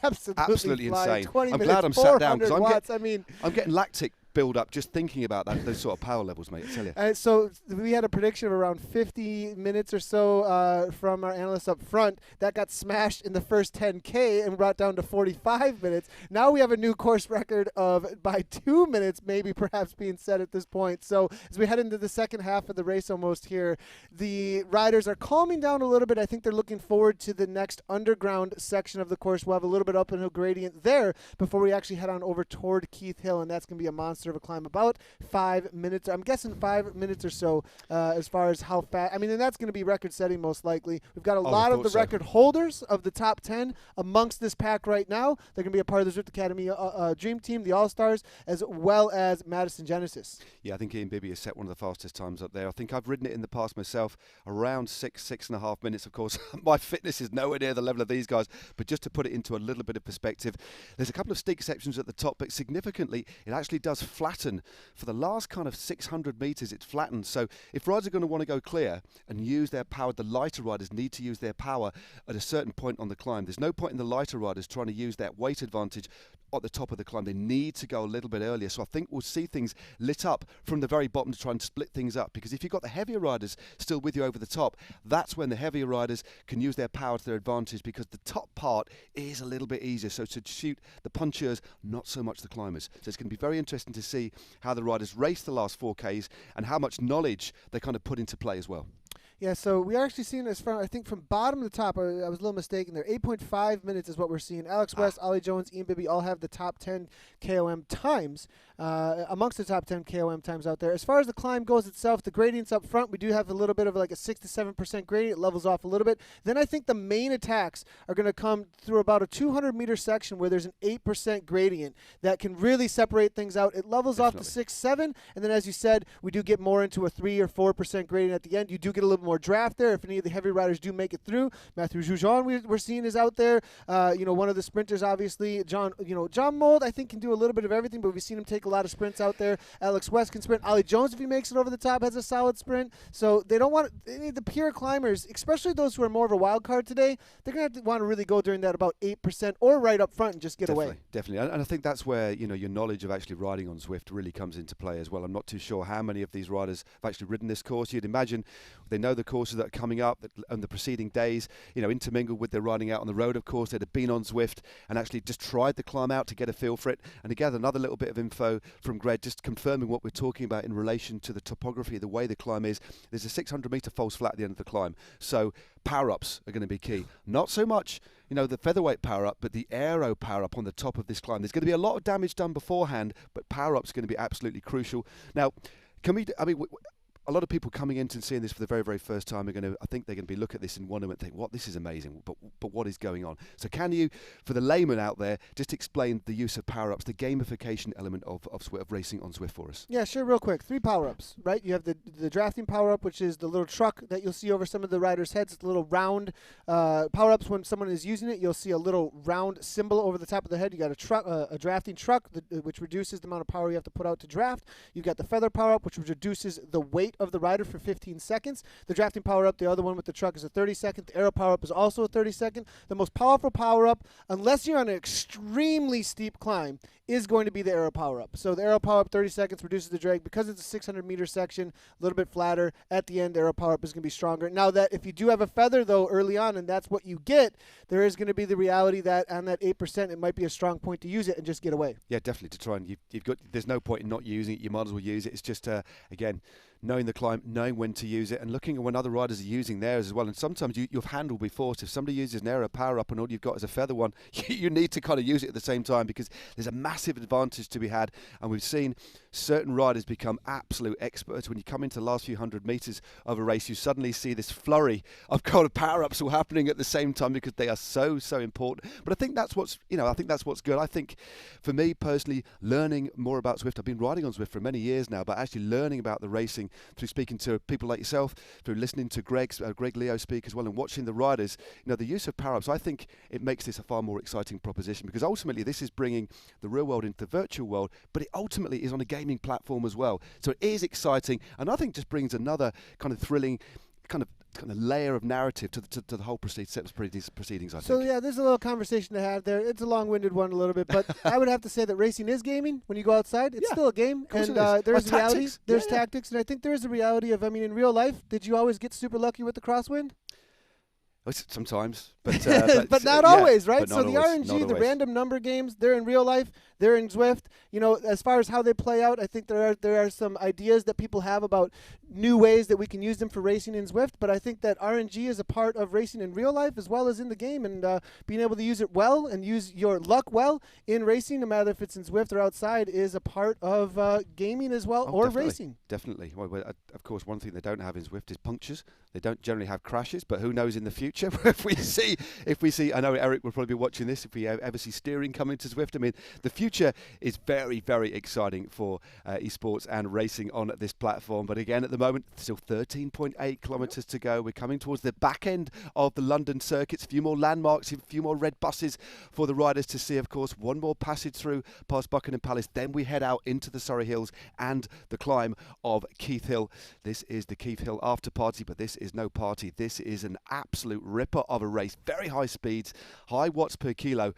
Absolutely insane. I'm glad I'm sat down because I'm getting lactic build up just thinking about those sort of power levels, mate, I tell you. So we had a prediction of around 50 minutes or so from our analysts up front. That got smashed in the first 10K and brought down to 45 minutes. Now we have a new course record of by 2 minutes maybe perhaps being set at this point. So as we head into the second half of the race almost here, the riders are calming down a little bit. I think they're looking forward to the next underground section of the course. We'll have a little bit uphill gradient there before we actually head on over toward Keith Hill, and that's going to be a monster of a climb, about 5 minutes. I'm guessing 5 minutes or so as far as how fast. And that's going to be record setting most likely. We've got a lot of the record holders of the top 10 amongst this pack right now. They're going to be a part of the Zwift Academy Dream Team, the All-Stars, as well as Madison Genesis. Yeah, I think Ian Bibby has set one of the fastest times up there. I think I've ridden it in the past myself, around 6.5 minutes. Of course, my fitness is nowhere near the level of these guys, but just to put it into a little bit of perspective, there's a couple of steep sections at the top, but significantly, it actually does flatten. For the last kind of 600 metres, it's flattened. So if riders are going to want to go clear and use their power, the lighter riders need to use their power at a certain point on the climb. There's no point in the lighter riders trying to use that weight advantage at the top of the climb. They need to go a little bit earlier. So I think we'll see things lit up from the very bottom to try and split things up, because if you've got the heavier riders still with you over the top, that's when the heavier riders can use their power to their advantage, because the top part is a little bit easier. So to shoot the punchers, not so much the climbers. So it's going to be very interesting to to see how the riders raced the last 4Ks and how much knowledge they kind of put into play as well. Yeah, so we are actually seeing this from, I think, from bottom to top. I was a little mistaken there. 8.5 minutes is what we're seeing. Alex West, Ollie Jones, Ian Bibby all have the top 10 KOM times, amongst the top 10 KOM times out there. As far as the climb goes itself, the gradients up front, we do have a little bit of like a 6 to 7% gradient. It levels off a little bit. Then I think the main attacks are going to come through about a 200-meter section where there's an 8% gradient that can really separate things out. It levels off to 6, 7, and then as you said, we do get more into a 3 or 4% gradient at the end. You do get a little more draft there if any of the heavy riders do make it through. Matthew Joujon we're seeing is out there. One of the sprinters, obviously. John Mould, I think, can do a little bit of everything, but we've seen him take a lot of sprints out there. Alex West can sprint. Ollie Jones, if he makes it over the top, has a solid sprint. So they don't want any of the pure climbers, especially those who are more of a wild card today, they're going to have to want to really go during that about 8% or right up front and just get away. Definitely. And I think that's where, your knowledge of actually riding on Zwift really comes into play as well. I'm not too sure how many of these riders have actually ridden this course. You'd imagine they know the courses that are coming up on the preceding days, intermingled with their riding out on the road, of course. They'd have been on Zwift and actually just tried the climb out to get a feel for it. And again, another little bit of info from Greg, just confirming what we're talking about in relation to the topography, the way the climb is. There's a 600-meter false flat at the end of the climb. So power-ups are going to be key. Not so much, the featherweight power-up, but the aero power-up on the top of this climb. There's going to be a lot of damage done beforehand, but power-up's going to be absolutely crucial. Now, a lot of people coming in and seeing this for the very, very first time I think they're going to be look at this and wonder and think, what, this is amazing, but what is going on? So can you, for the layman out there, just explain the use of power-ups, the gamification element of racing on Zwift for us? Yeah, sure, real quick. 3 power-ups, right? You have the drafting power-up, which is the little truck that you'll see over some of the riders' heads. It's a little round power-ups. When someone is using it, you'll see a little round symbol over the top of the head. You got a drafting truck, which reduces the amount of power you have to put out to draft. You've got the feather power-up, which reduces the weight of the rider for 15 seconds. The drafting power-up, the other one with the truck, is a 30-second. The aero power-up is also a 30-second. The most powerful power-up, unless you're on an extremely steep climb, is going to be the aero power-up. So the aero power-up, 30 seconds, reduces the drag. Because it's a 600-meter section, a little bit flatter, at the end, the aero power-up is going to be stronger. Now, that if you do have a feather, though, early on, and that's what you get, there is going to be the reality that on that 8%, it might be a strong point to use it and just get away. Yeah, definitely, to try and there's no point in not using it. You might as well use it. It's just, again, knowing the climb, knowing when to use it, and looking at when other riders are using theirs as well. And sometimes you've handled before, so if somebody uses an aero power-up and all you've got is a feather one, you need to kind of use it at the same time, because there's a massive advantage to be had. And we've seen certain riders become absolute experts. When you come into the last few 100 metres of a race, you suddenly see this flurry of kind of power-ups all happening at the same time, because they are so important. But I think that's what's good. I think for me personally, learning more about Zwift, I've been riding on Zwift for many years now, but actually learning about the racing through speaking to people like yourself, through listening to Greg Leo speak as well, and watching the riders, the use of power-ups, I think it makes this a far more exciting proposition, because ultimately this is bringing the real world into the virtual world, but it ultimately is on a gaming platform as well. So it is exciting, and I think just brings another kind of thrilling kind of layer of narrative to the whole proceedings, I think. So yeah, there's a little conversation to have there. It's a long-winded one a little bit, but I would have to say that racing is gaming. When you go outside, it's still a game, and there's reality, there's tactics, and I think there is a reality of, in real life, did you always get super lucky with the crosswind? Sometimes, but but not always, right? But so the RNG, the random number games, they're in real life, they're in Zwift. As far as how they play out, I think there are some ideas that people have about new ways that we can use them for racing in Zwift. But I think that RNG is a part of racing in real life as well as in the game, and being able to use it well and use your luck well in racing, no matter if it's in Zwift or outside, is a part of gaming as well, or definitely, racing. Definitely. Well, of course, one thing they don't have in Zwift is punctures. They don't generally have crashes, but who knows in the future if we see. I know Eric will probably be watching this. If we ever see steering coming to Zwift, the future is very, very exciting for esports and racing on this platform. But again, at the moment, still 13.8 kilometres to go. We're coming towards the back end of the London circuits. A few more landmarks, a few more red buses for the riders to see. Of course, one more passage through past Buckingham Palace. Then we head out into the Surrey Hills and the climb of Keith Hill. This is the Keith Hill after party, but this is no party. This is an absolute ripper of a race. Very high speeds, high watts per kilo,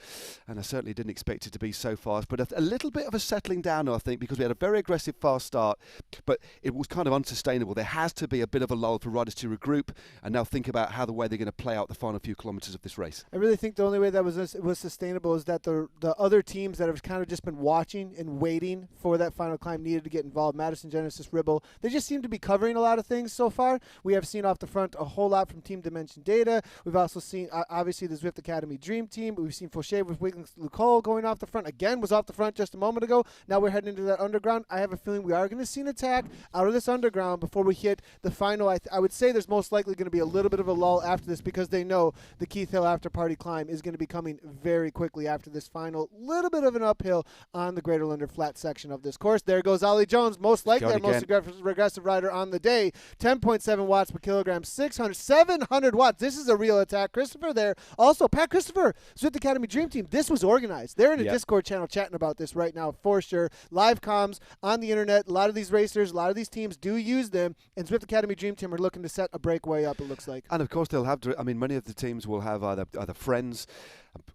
and I certainly didn't expect it to be so fast. fast, but a little bit of a settling down, I think, because we had a very aggressive fast start, but it was kind of unsustainable. There has to be a bit of a lull for riders to regroup and now think about how the way they're going to play out the final few kilometres of this race. I really think the only way that was sustainable is that the other teams that have kind of just been watching and waiting for that final climb needed to get involved. Madison, Genesis, Ribble, they just seem to be covering a lot of things so far. We have seen off the front a whole lot from Team Dimension Data. We've also seen, obviously, the Zwift Academy Dream Team. We've seen Fauché with Wiggins Lucole going off the front. Again, was off the front just a moment ago. Now we're heading into that underground. I have a feeling we are going to see an attack out of this underground before we hit the final. I would say there's most likely going to be a little bit of a lull after this because they know the Keith Hill after party climb is going to be coming very quickly after this final little bit of an uphill on the Greater London Flat section of this course. There goes Ollie Jones, most likely our most regressive rider on the day. 10.7 watts per kilogram, 700 watts. This is a real attack. Christopher there. Also, Pat Christopher, Zwift Academy Dream Team. This was organized. They're in a Discord channel chatting about this right now for sure. Live comms on the internet. A lot of these racers, a lot of these teams do use them, and Zwift Academy Dream Team are looking to set a breakaway up, it looks like. And of course they'll have, many of the teams will have either friends.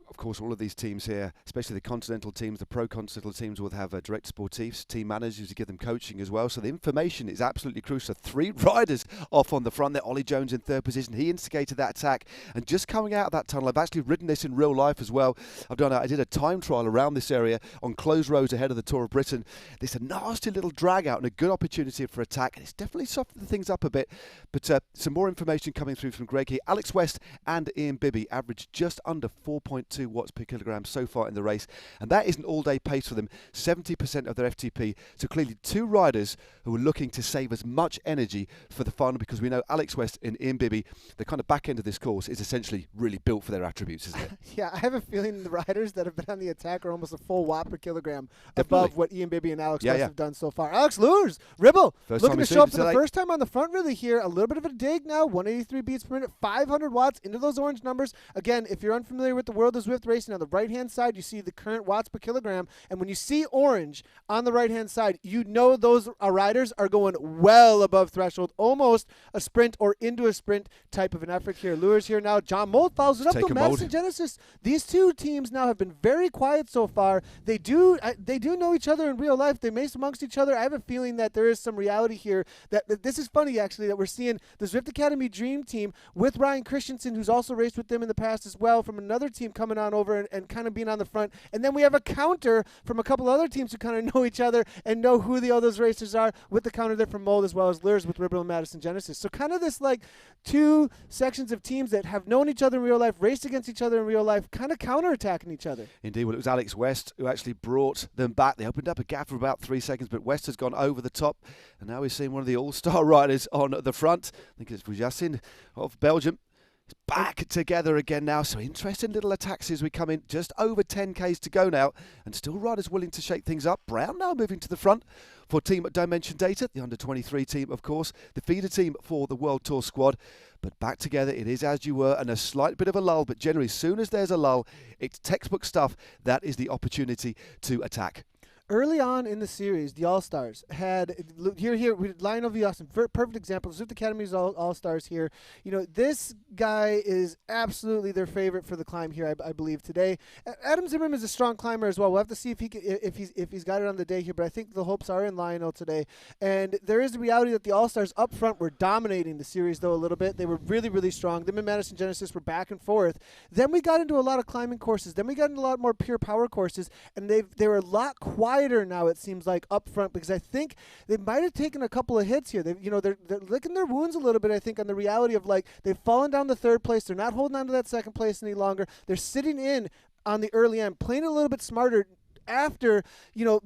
Of course, all of these teams here, especially the continental teams, the pro-continental teams, will have direct sportifs, team managers to give them coaching as well. So the information is absolutely crucial. 3 riders off on the front there. Ollie Jones in 3rd position. He instigated that attack. And just coming out of that tunnel, I've actually ridden this in real life as well. I did a time trial around this area on closed roads ahead of the Tour of Britain. This is a nasty little drag out and a good opportunity for attack. And it's definitely softened things up a bit. But some more information coming through from Greg here. Alex West and Ian Bibby averaged just under 4.2 watts per kilogram so far in the race, and that is an all-day pace for them, 70% of their FTP. So clearly 2 riders who are looking to save as much energy for the final, because we know Alex West and Ian Bibby, the kind of back end of this course is essentially really built for their attributes, isn't it? Yeah, I have a feeling the riders that have been on the attack are almost a full watt per kilogram above what Ian Bibby and Alex West have done so far. Alex Lures, Ribble, looking to show up for the first time on the front really here. A little bit of a dig now, 183 beats per minute, 500 watts into those orange numbers. Again, if you're unfamiliar with the world of Zwift racing, on the right-hand side, you see the current watts per kilogram. And when you see orange on the right-hand side, you know those riders are going well above threshold, almost a sprint or into a sprint type of an effort here. Lures here now. John Mold follows it up to Madison Genesis. These 2 teams now have been very quiet so far. They do know each other in real life. They mace amongst each other. I have a feeling that there is some reality here. That this is funny, actually, that we're seeing the Zwift Academy Dream Team with Ryan Christensen, who's also raced with them in the past as well, from another team coming on over and kind of being on the front. And then we have a counter from a couple other teams who kind of know each other and know who the other racers are, with the counter there from Mold as well as Lures with Ribble and Madison Genesis. So kind of this like 2 sections of teams that have known each other in real life, raced against each other in real life, kind of counterattacking each other. Indeed. Well, it was Alex West who actually brought them back. They opened up a gap for about 3 seconds, but West has gone over the top. And now we're seeing one of the all-star riders on the front. I think it's Vujasin of Belgium. It's back together again now, so interesting little attacks as we come in. Just over 10Ks to go now, and still riders willing to shake things up. Brown now moving to the front for Team Dimension Data, the under-23 team, of course, the feeder team for the World Tour squad. But back together, it is as you were, and a slight bit of a lull, but generally, as soon as there's a lull, it's textbook stuff. That is the opportunity to attack. Early on in the series, the All-Stars had, here, Lionel V. Austin, perfect example. Zwift Academy's All-Stars here. You know, this guy is absolutely their favorite for the climb here, I believe, today. Adam Zimmerman is a strong climber as well. We'll have to see if he's got it on the day here, but I think the hopes are in Lionel today. And there is the reality that the All-Stars up front were dominating the series, though, a little bit. They were really, really strong. Them and Madison Genesis were back and forth. Then we got into a lot of climbing courses. Then we got into a lot more pure power courses, and they were a lot quieter now, it seems like, up front, because I think they might have taken a couple of hits here. They're licking their wounds a little bit, I think, on the reality of, like, they've fallen down to 3rd place. They're not holding on to that 2nd place any longer. They're sitting in on the early end, playing a little bit smarter after,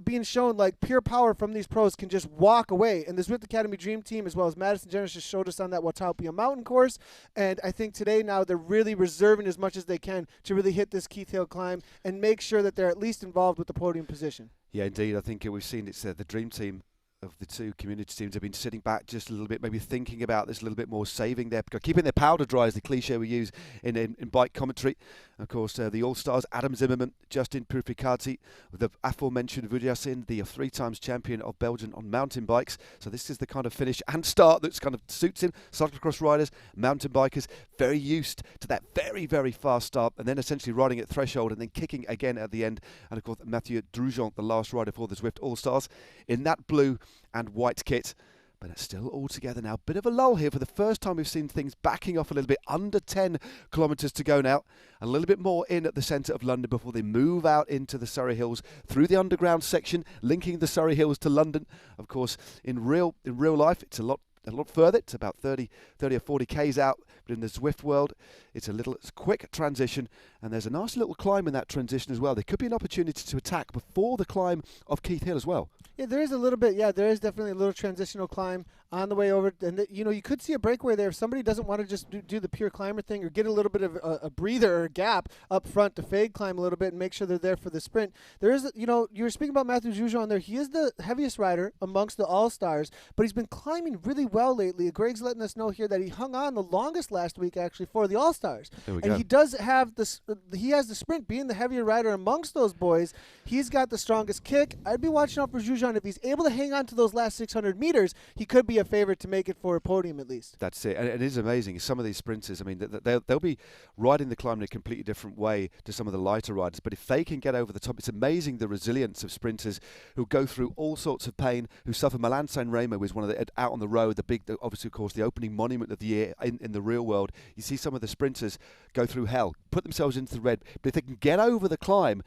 being shown like pure power from these pros can just walk away. And the Zwift Academy Dream Team, as well as Madison Genesis, showed us on that Watopia Mountain course. And I think today now they're really reserving as much as they can to really hit this Keith Hill climb and make sure that they're at least involved with the podium position. Yeah, indeed. I think we've seen it's the Dream Team of the two community teams have been sitting back just a little bit, maybe thinking about this a little bit more, saving keeping their powder dry is the cliche we use in bike commentary. Of course, the All-Stars, Adam Zimmerman, Justin Purificati, the aforementioned Vujasin, the 3 times champion of Belgium on mountain bikes. So this is the kind of finish and start that's kind of suits him. Cyclocross riders, mountain bikers, very used to that very, very fast start, and then essentially riding at threshold and then kicking again at the end. And of course, Mathieu Drujon, the last rider for the Zwift All-Stars, in that blue and white kit. But it's still all together now. Bit of a lull here. For the first time, we've seen things backing off a little bit. Under 10 kilometres to go now. A little bit more in at the centre of London before they move out into the Surrey Hills through the underground section, linking the Surrey Hills to London. Of course, in real life, it's a lot further. It's about 30 or 40 k's out. But in the Zwift world, it's a quick transition, and there's a nice little climb in that transition as well. There could be an opportunity to attack before the climb of Keith Hill as well. Yeah, there is a little bit. Yeah, there is definitely a little transitional climb on the way over. And, you could see a breakaway there if somebody doesn't want to just do the pure climber thing or get a little bit of a breather or a gap up front to fade climb a little bit and make sure they're there for the sprint. There is, you were speaking about Mathieu Jujon there. He is the heaviest rider amongst the All-Stars, but he's been climbing really well lately. Greg's letting us know here that he hung on the longest last week, actually, for the All-Stars. And he does have this. He has the sprint, being the heavier rider amongst those boys. He's got the strongest kick. I'd be watching out for Jujon. If he's able to hang on to those last 600 meters, he could be a favorite to make it for a podium at least. That's it. And it is amazing. Some of these sprinters, I mean, they'll be riding the climb in a completely different way to some of the lighter riders. But if they can get over the top, it's amazing the resilience of sprinters who go through all sorts of pain, who suffer. Milan San Remo was one of the, out on the road, obviously, of course, the opening monument of the year in the real world. You see some of the sprinters go through hell, put themselves into the red. But if they can get over the climb,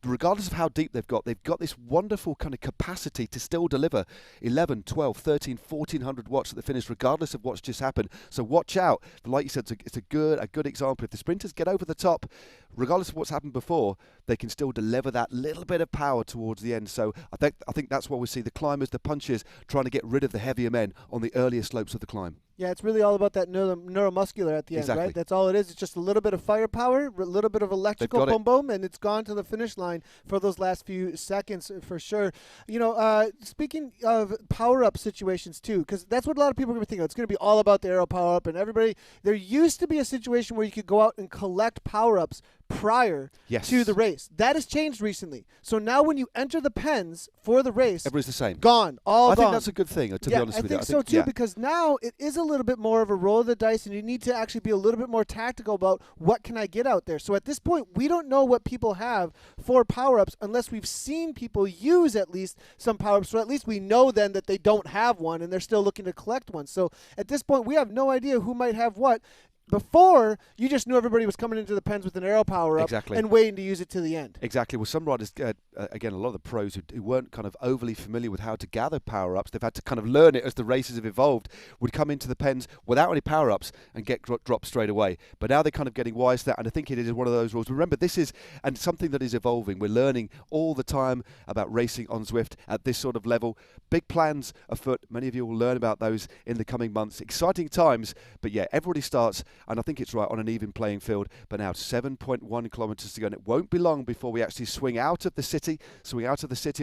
regardless of how deep they've got this wonderful kind of capacity to still deliver 11, 12, 13, 1400 watts at the finish, regardless of what's just happened. So watch out. Like you said, it's a good example. If the sprinters get over the top, regardless of what's happened before, they can still deliver that little bit of power towards the end. So I think that's what we see. The climbers, the punchers, trying to get rid of the heavier men on the earlier slopes of the climb. Yeah, it's really all about that neuromuscular at the end, right? That's all it is. It's just a little bit of firepower, a little bit of electrical boom, and it's gone to the finish line for those last few seconds for sure. Speaking of power-up situations too, because that's what a lot of people are going to think of. It's going to be all about the aero power-up, and everybody. There used to be a situation where you could go out and collect power-ups prior to the race. That has changed recently. So now when you enter the pens for the race, everybody's the same. Gone. I think that's a good thing, to be honest with you. I think so too, because now it is a little bit more of a roll of the dice, and you need to actually be a little bit more tactical about what can I get out there. So at this point, we don't know what people have for power-ups unless we've seen people use at least some power-ups. So at least we know then that they don't have one and they're still looking to collect one. So at this point, we have no idea who might have what. Before, you just knew everybody was coming into the pens with an aero power-up and waiting to use it to the end. Exactly. Well, some riders, again, a lot of the pros who weren't kind of overly familiar with how to gather power-ups, they've had to kind of learn it as the races have evolved, would come into the pens without any power-ups and get dropped straight away. But now they're kind of getting wise to that, and I think it is one of those rules. Remember, this is and something that is evolving. We're learning all the time about racing on Zwift at this sort of level. Big plans afoot. Many of you will learn about those in the coming months. Exciting times, but yeah, everybody starts, and I think it's right, on an even playing field. But now 7.1 kilometres to go, and it won't be long before we actually swing out of the city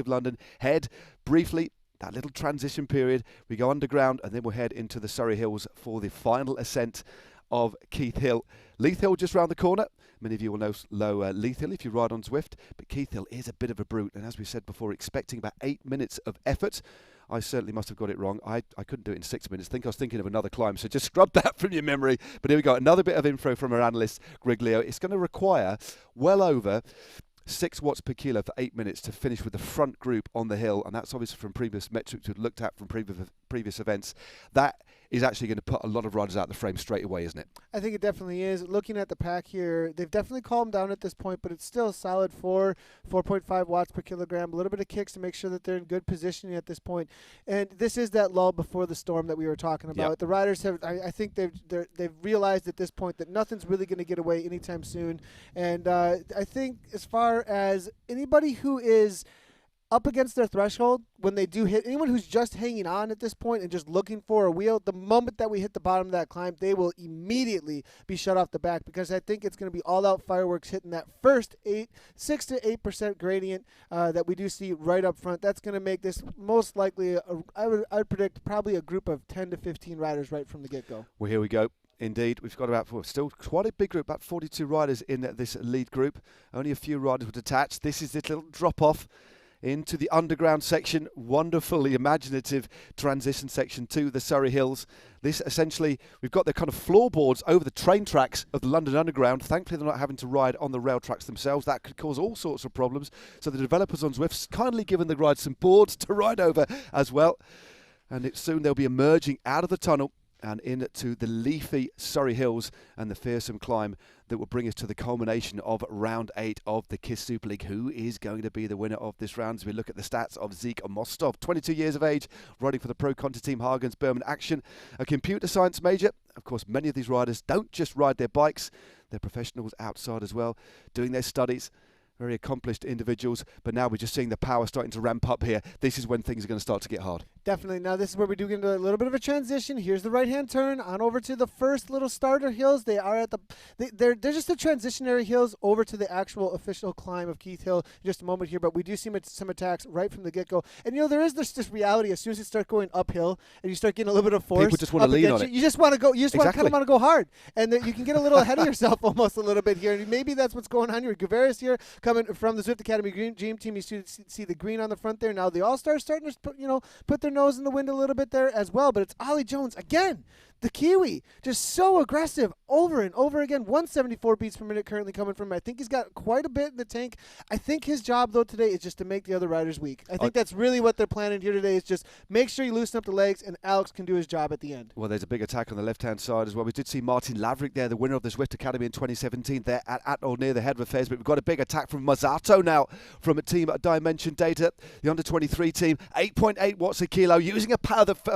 of London, head briefly, that little transition period, we go underground, and then we'll head into the Surrey Hills for the final ascent of Keith Hill. Leith Hill just round the corner. Many of you will know Leith Hill if you ride on Zwift, but Keith Hill is a bit of a brute, and as we said before, expecting about 8 minutes of effort. I certainly must have got it wrong. I couldn't do it in 6 minutes. I was thinking of another climb, so just scrub that from your memory. But here we go. Another bit of info from our analyst, Griglio. It's going to require well over 6 watts per kilo for 8 minutes to finish with the front group on the hill, and that's obviously from previous metrics we've looked at from previous events. That is actually going to put a lot of riders out the frame straight away, isn't it? I think it definitely is. Looking at the pack here, they've definitely calmed down at this point, but it's still a solid 4.5 watts per kilogram. A little bit of kicks to make sure that they're in good positioning at this point. And this is that lull before the storm that we were talking about. Yep. The riders have, I think they've realized at this point that nothing's really going to get away anytime soon. And I think as far as anybody who is up against their threshold when they do hit. Anyone who's just hanging on at this point and just looking for a wheel, the moment that we hit the bottom of that climb, they will immediately be shut off the back, because I think it's going to be all-out fireworks hitting that first 6 to 8% gradient that we do see right up front. That's going to make this most likely, I would predict, probably a group of 10 to 15 riders right from the get-go. Well, here we go. Indeed, we've got still quite a big group, about 42 riders in this lead group. Only a few riders were detached. This is this little drop-off into the underground section. Wonderfully imaginative transition section to the Surrey Hills. This essentially, we've got the kind of floorboards over the train tracks of the London Underground. Thankfully, they're not having to ride on the rail tracks themselves. That could cause all sorts of problems. So the developers on Zwift kindly given the ride some boards to ride over as well. And soon they'll be emerging out of the tunnel and into the leafy Surrey Hills and the fearsome climb that will bring us to the culmination of round 8 of the KISS Super League. Who is going to be the winner of this round? As we look at the stats of Zeke Mostov, 22 years of age, riding for the Pro Conti team Hagen's Berman Action, a computer science major. Of course, many of these riders don't just ride their bikes, they're professionals outside as well, doing their studies. Very accomplished individuals, but now we're just seeing the power starting to ramp up here. This is when things are going to start to get hard. Definitely. Now this is where we do get into a little bit of a transition. Here's the right-hand turn on over to the first little starter hills. They are at they're just the transitionary hills over to the actual official climb of Keith Hill in just a moment here, but we do see some attacks right from the get-go. And there is this reality as soon as you start going uphill and you start getting a little bit of force. People just want to lean on it. You just want to go. You just Exactly. kind of want to go hard, and you can get a little ahead of yourself almost a little bit here. And maybe that's what's going on here. Guevara's here coming from the Zwift Academy Dream Team. You see the green on the front there. Now the All-Stars starting to put their nose in the wind a little bit there as well, but it's Ollie Jones again. The Kiwi, just so aggressive over and over again. 174 beats per minute currently coming from him. I think he's got quite a bit in the tank. I think his job, though, today is just to make the other riders weak. I think that's really what they're planning here today, is just make sure you loosen up the legs, and Alex can do his job at the end. Well, there's a big attack on the left-hand side as well. We did see Martin Laverick there, the winner of the Zwift Academy in 2017, there at or near the head of affairs. But we've got a big attack from Mazzato now from a team at Dimension Data, the under-23 team. 8.8 watts a kilo, using a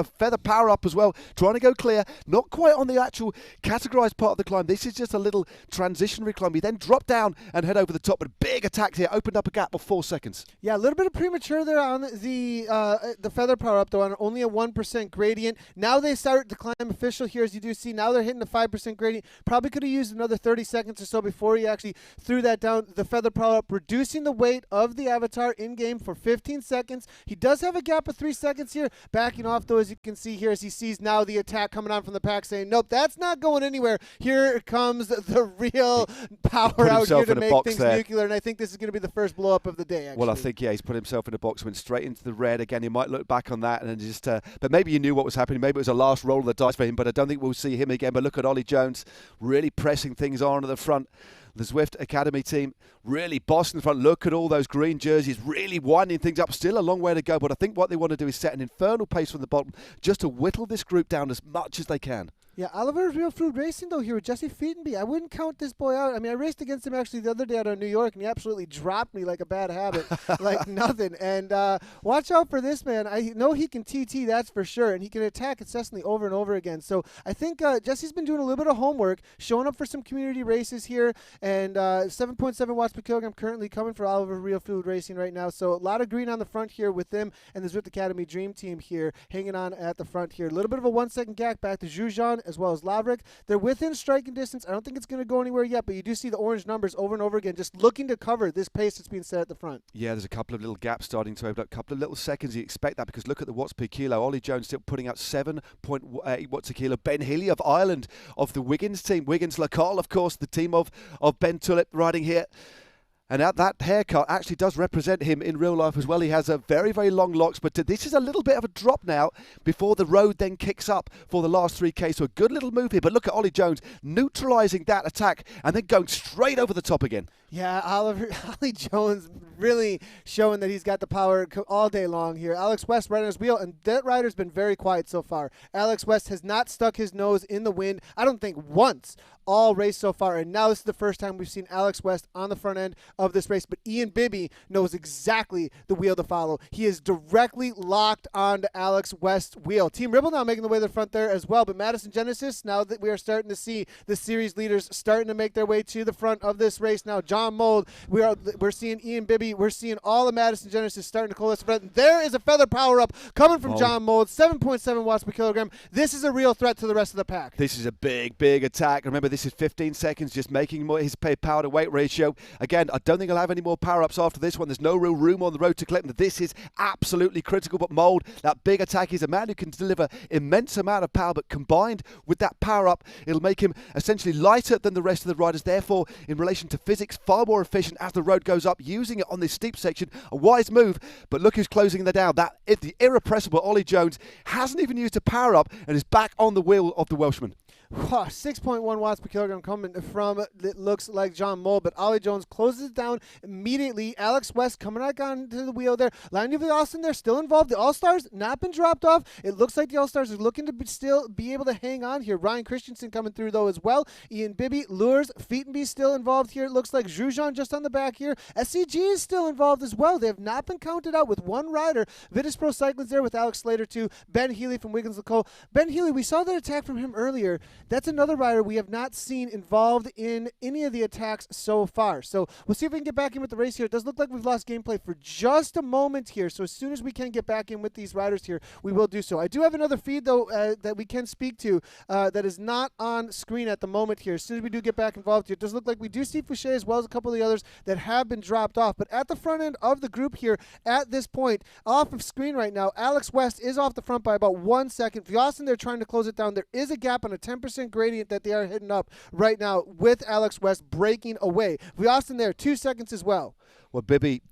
feather power-up as well, trying to go clear. Not quite on the actual categorized part of the climb. This is just a little transitionary climb. We then drop down and head over the top, but a big attack here, opened up a gap of 4 seconds. Yeah, a little bit of premature there on the feather power up, though, on only a 1% gradient. Now they start the climb official here, as you do see. Now they're hitting the 5% gradient. Probably could have used another 30 seconds or so before he actually threw that down. The feather power up, reducing the weight of the avatar in-game for 15 seconds. He does have a gap of 3 seconds here. Backing off, though, as you can see here, as he sees now the attack coming on from the pack, saying, nope, that's not going anywhere. Here comes the real power out here to make things nuclear, and I think this is going to be the first blow-up of the day, actually. Well, I think, he's put himself in a box, went straight into the red. Again, he might look back on that and just, but maybe you knew what was happening. Maybe it was a last roll of the dice for him, but I don't think we'll see him again. But look at Ollie Jones really pressing things on at the front. The Zwift Academy team really bossing the front. Look at all those green jerseys, really winding things up. Still a long way to go, but I think what they want to do is set an infernal pace from the bottom just to whittle this group down as much as they can. Yeah, Oliver's Real Food Racing, though, here with Jesse Feetenby. I wouldn't count this boy out. I mean, I raced against him actually the other day out of New York, and he absolutely dropped me like a bad habit, like nothing. And watch out for this man. I know he can TT, that's for sure, and he can attack incessantly over and over again. So I think Jesse's been doing a little bit of homework, showing up for some community races here, and 7.7 watts per kilogram currently coming for Oliver Real Food Racing right now. So a lot of green on the front here with them and the Zwift Academy Dream Team here hanging on at the front here. A little bit of a 1 second gap back to Zhujian as well as Laverick. They're within striking distance. I don't think it's going to go anywhere yet, but you do see the orange numbers over and over again, just looking to cover this pace that's being set at the front. Yeah, there's a couple of little gaps starting to open up, a couple of little seconds. You expect that because look at the watts per kilo. Ollie Jones still putting out 7.8 watts a kilo. Ben Healy of Ireland of the Wiggins team. Wiggins Lacal, of course, the team of Ben Tulip riding here. And that haircut actually does represent him in real life as well. He has a very, very long locks, but this is a little bit of a drop now before the road then kicks up for the last 3K. So a good little move here. But look at Ollie Jones neutralising that attack and then going straight over the top again. Yeah, Ollie Jones really showing that he's got the power all day long here. Alex West right on his wheel, and that rider's been very quiet so far. Alex West has not stuck his nose in the wind, I don't think once, all race so far, and now this is the first time we've seen Alex West on the front end of this race, but Ian Bibby knows exactly the wheel to follow. He is directly locked onto Alex West's wheel. Team Ribble now making the way to the front there as well, but Madison Genesis, now that we are starting to see the series leaders starting to make their way to the front of this race now. John John Mold. We're seeing Ian Bibby. We're seeing all of Madison Genesis starting to coalesce. There is a feather power up coming from John Mold, 7.7 watts per kilogram. This is a real threat to the rest of the pack. This is a big attack. Remember, this is 15 seconds, just making more his power to weight ratio. Again, I don't think I'll have any more power-ups after this one. There's no real room on the road to collect them. This is absolutely critical, but Mold, that big attack, is a man who can deliver immense amount of power, but combined with that power-up, it'll make him essentially lighter than the rest of the riders. Therefore, in relation to physics, far more efficient as the road goes up, using it on this steep section. A wise move, but look who's closing that down. The irrepressible Ollie Jones hasn't even used a power-up and is back on the wheel of the Welshman. 6.1 watts per kilogram coming from, it looks like John Mold, but Ollie Jones closes it down immediately. Alex West coming back onto the wheel there. Lanny Austin there, still involved. The All-Stars not been dropped off. It looks like the All-Stars are looking to still be able to hang on here. Ryan Christensen coming through, though, as well. Ian Bibby, Lures, Feetenby still involved here. It looks like Jujon just on the back here. SCG is still involved as well. They have not been counted out with one rider. Vitus Pro Cycling's there with Alex Slater, too. Ben Healy from Wiggins Lacole. Ben Healy, we saw that attack from him earlier. That's another rider we have not seen involved in any of the attacks so far. So we'll see if we can get back in with the race here. It does look like we've lost gameplay for just a moment here. So as soon as we can get back in with these riders here, we will do so. I do have another feed, though, that we can speak to that is not on screen at the moment here. As soon as we do get back involved here, it does look like we do see Fouché as well as a couple of the others that have been dropped off. But at the front end of the group here, at this point, off of screen right now, Alex West is off the front by about 1 second. Vyostin, they're trying to close it down. There is a gap on a 10% gradient that they are hitting up right now with Alex West breaking away. Vyostin there, 2 seconds as well. Well, Bibby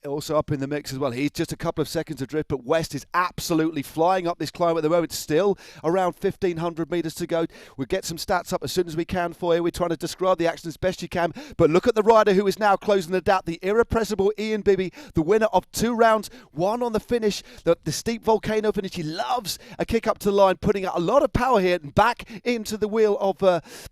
also up in the mix as well. He's just a couple of seconds adrift, but West is absolutely flying up this climb at the moment. Still around 1,500 metres to go. We'll get some stats up as soon as we can for you. We're trying to describe the action as best you can, but look at the rider who is now closing the gap, the irrepressible Ian Bibby, the winner of 2 rounds, one on the finish, the steep volcano finish. He loves a kick up to the line, putting out a lot of power here and back into the wheel of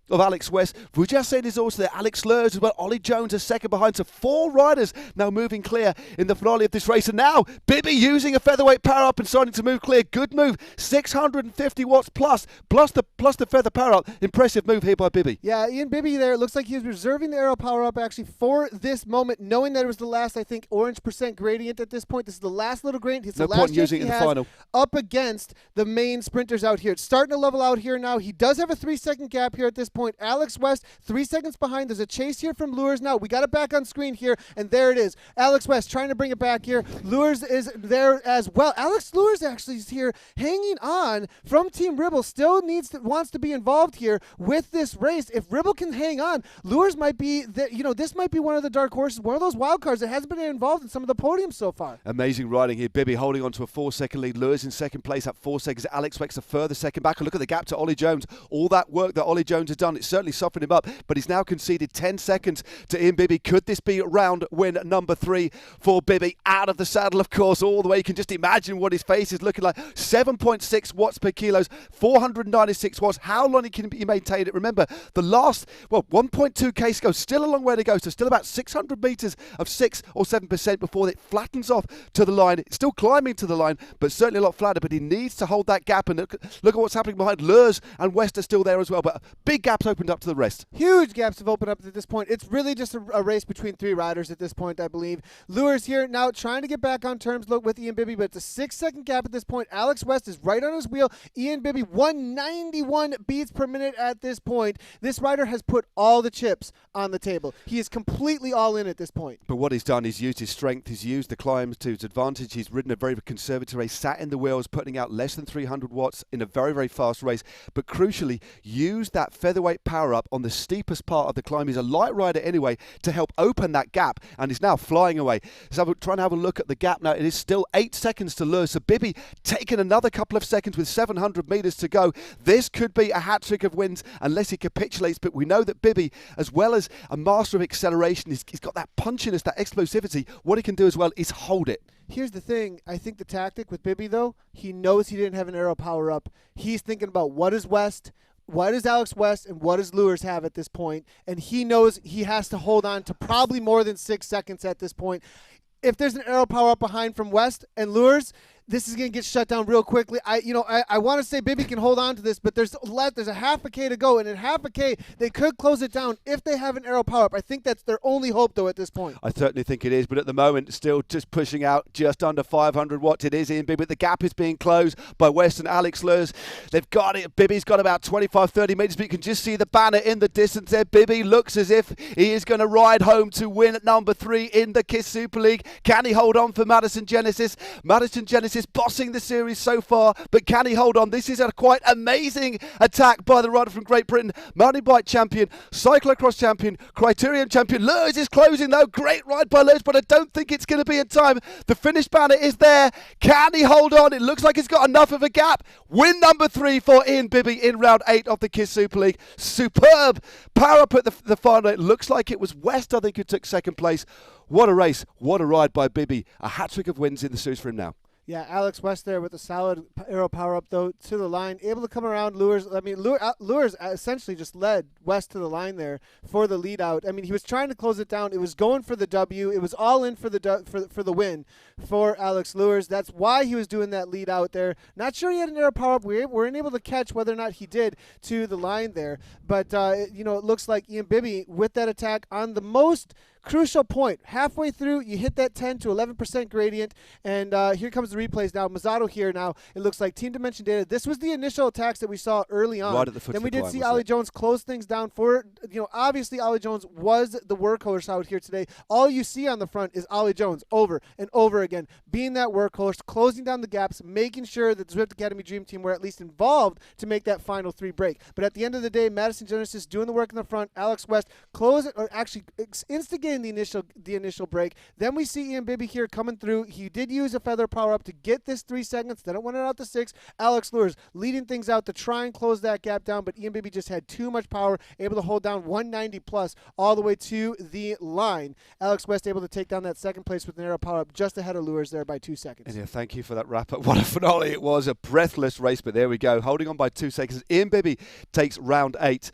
Alex West. Vujasen is also there, Alex Lurs as well, Ollie Jones a second behind, so 4 riders now moving clear in the finale of this race. And now Bibby using a featherweight power up and starting to move clear. Good move, 650 watts plus the feather power up. Impressive move here by Bibby. Yeah, Ian Bibby there, it looks like he was reserving the aero power up actually for this moment, knowing that it was the last, I think, orange percent gradient at this point. This is the last little gradient. It's no the point last using it in the final. Up against the main sprinters out here. It's starting to level out here now. He does have a 3-second gap here at this point. Alex West, 3 seconds behind. There's a chase here from Lures now. We got it back on screen here, and there it is. Alex West trying to bring it back here. Lures is there as well. Alex Lures actually is here hanging on from Team Ribble. Still wants to be involved here with this race. If Ribble can hang on, Lures might be, this might be one of the dark horses, one of those wild cards that hasn't been involved in some of the podiums so far. Amazing riding here. Bibby holding on to a 4-second lead. Lures in second place at 4 seconds. Alex West a further second back. Look at the gap to Ollie Jones. All that work that Ollie Jones has done, it's certainly softened him up, but he's now conceded 10 seconds to Ian Bibby. Could this be round win number 3 for Bibby? Out of the saddle, of course, all the way. You can just imagine what his face is looking like. 7.6 watts per kilos, 496 watts. How long can he maintain it? Remember, the last, 1.2 k to go. Still a long way to go. So still about 600 metres of 6 or 7% before it flattens off to the line. It's still climbing to the line, but certainly a lot flatter. But he needs to hold that gap. And look at what's happening behind. Lures and West are still there as well. But big gaps opened up to the rest. Huge gaps have opened up at this point. It's really just a race between 3 riders at this point, I believe. Lures here now trying to get back on terms with Ian Bibby, but it's a 6-second gap at this point. Alex West is right on his wheel. Ian Bibby, 191 beats per minute at this point. This rider has put all the chips on the table. He is completely all in at this point. But what he's done, he's used his strength, he's used the climbs to his advantage. He's ridden a very conservative race, sat in the wheels, putting out less than 300 watts in a very, very fast race. But crucially, used that featherweight power up on the steepest part of the climb. He's a light rider anyway to help open that gap, and he's now flying away. So I'm trying to have a look at the gap now. It is still 8 seconds to lure. So Bibby taking another couple of seconds with 700 metres to go. This could be a hat-trick of wins unless he capitulates. But we know that Bibby, as well as a master of acceleration, he's got that punchiness, that explosivity. What he can do as well is hold it. Here's the thing. I think the tactic with Bibby, though, he knows he didn't have an aero power up. He's thinking about what is Alex West and what does Lures have at this point, and he knows he has to hold on to probably more than 6 seconds at this point. If there's an aero power up behind from West and Lures, this is going to get shut down real quickly. I want to say Bibby can hold on to this, but there's a half a K to go, and in half a K, they could close it down if they have an aero power-up. I think that's their only hope, though, at this point. I certainly think it is, but at the moment, still just pushing out just under 500 watts. It is Ian Bibby, but the gap is being closed by West and Alex Lurs. They've got it. Bibby's got about 25, 30 metres, but you can just see the banner in the distance there. Bibby looks as if he is going to ride home to win at number 3 in the KISS Super League. Can he hold on for Madison Genesis? Madison Genesis bossing the series so far, but can he hold on? This is a quite amazing attack by the rider from Great Britain. Mountain bike champion, cyclocross champion, criterium champion. Lurs is closing though. Great ride by Lurs, but I don't think it's going to be in time. The finish banner is there. Can he hold on? It looks like he's got enough of a gap. Win number 3 for Ian Bibby in round 8 of the KISS Super League. Superb power up at the final. It looks like it was West, I think, who took second place. What a race. What a ride by Bibby. A hat-trick of wins in the series for him now. Yeah, Alex West there with a solid aero power-up, though, to the line. Able to come around Lures. I mean, Lures essentially just led West to the line there for the lead out. I mean, he was trying to close it down. It was going for the W. It was all in for the win for Alex Lures. That's why he was doing that lead out there. Not sure he had an aero power-up. We weren't able to catch whether or not he did to the line there. But, it looks like Ian Bibby with that attack on the most crucial point. Halfway through, you hit that 10 to 11% gradient, and here comes the replays now. Mazzato here now. It looks like Team Dimension Data. This was the initial attacks that we saw early on. Right at the foot then of we the did climb, see wasn't Ollie it? Jones close things down for, obviously Ollie Jones was the workhorse out here today. All you see on the front is Ollie Jones over and over again, being that workhorse, closing down the gaps, making sure that the Zwift Academy Dream Team were at least involved to make that final 3 break. But at the end of the day, Madison Genesis doing the work in the front, Alex West actually instigating the initial break. Then we see Ian Bibby here coming through. He did use a feather power up to get this 3 seconds. Then it went out to 6. Alex Lures leading things out to try and close that gap down, but Ian Bibby just had too much power, able to hold down 190 plus all the way to the line. Alex West able to take down that second place with an aero power up just ahead of Lures there by 2 seconds. And yeah, thank you for that wrap up. What a finale it was. A breathless race, but there we go. Holding on by 2 seconds. Ian Bibby takes round 8.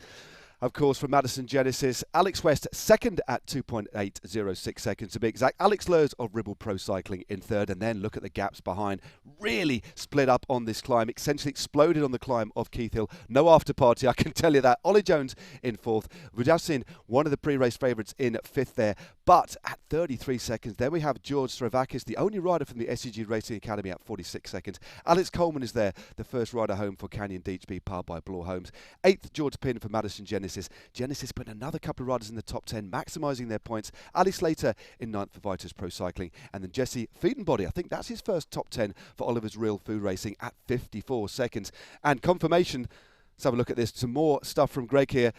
Of course, from Madison Genesis, Alex West second at 2.806 seconds to be exact. Alex Lurs of Ribble Pro Cycling in third, and then look at the gaps behind. Really split up on this climb, essentially exploded on the climb of Keith Hill. No after party, I can tell you that. Ollie Jones in fourth. We've just seen one of the pre-race favourites in fifth there, but at 33 seconds, then we have George Stravakis, the only rider from the SCG Racing Academy at 46 seconds. Alex Coleman is there, the first rider home for Canyon Deachby, powered by Bloor Homes. 8th, George Pinn for Madison Genesis. Genesis put another couple of riders in the top 10, maximising their points. Ali Slater in 9th for Vitus Pro Cycling. And then Jesse Feedenbody, I think that's his first top 10 for Oliver's Real Food Racing at 54 seconds. And confirmation, let's have a look at this. Some more stuff from Greg here.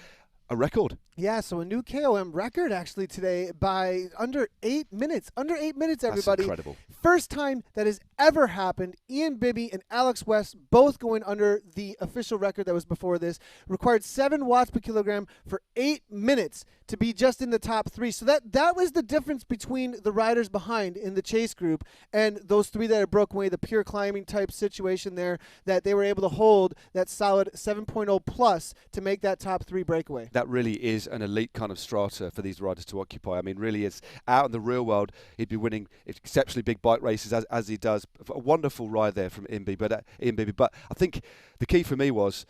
A record. Yeah, so a new KOM record actually today by under 8 minutes. Under 8 minutes, everybody. That's incredible. First time that has ever happened. Ian Bibby and Alex West both going under the official record that was before this. Required 7 watts per kilogram for 8 minutes to be just in the top 3. So that was the difference between the riders behind in the chase group and those 3 that had broken away, the pure climbing type situation there, that they were able to hold that solid 7.0 plus to make that top 3 breakaway. That really is an elite kind of strata for these riders to occupy. I mean, really, it's out in the real world. He'd be winning exceptionally big bike races as he does. A wonderful ride there from Ian Bibby. But I think the key for me was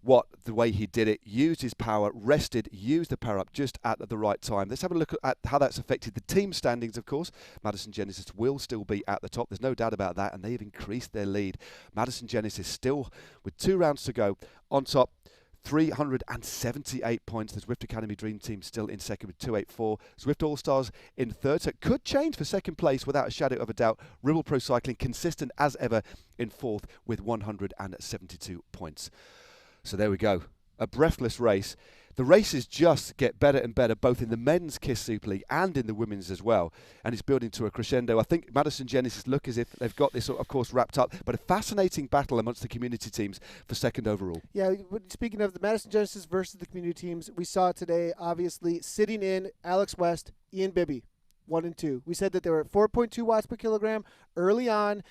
the way he did it, used his power, rested, used the power up just at the right time. Let's have a look at how that's affected the team standings, of course. Madison Genesis will still be at the top. There's no doubt about that, and they've increased their lead. Madison Genesis still, with 2 rounds to go, on top. 378 points. The Zwift Academy Dream Team still in second with 284. Zwift All-Stars in third. So it could change for second place without a shadow of a doubt. Ribble Pro Cycling consistent as ever in fourth with 172 points. So there we go. A breathless race. The races just get better and better, both in the men's KISS Super League and in the women's as well. And it's building to a crescendo. I think Madison Genesis look as if they've got this, of course, wrapped up. But a fascinating battle amongst the community teams for second overall. Yeah, speaking of the Madison Genesis versus the community teams, we saw today, obviously, sitting in Alex West, Ian Bibby. 1 and 2. We said that they were at 4.2 watts per kilogram early on.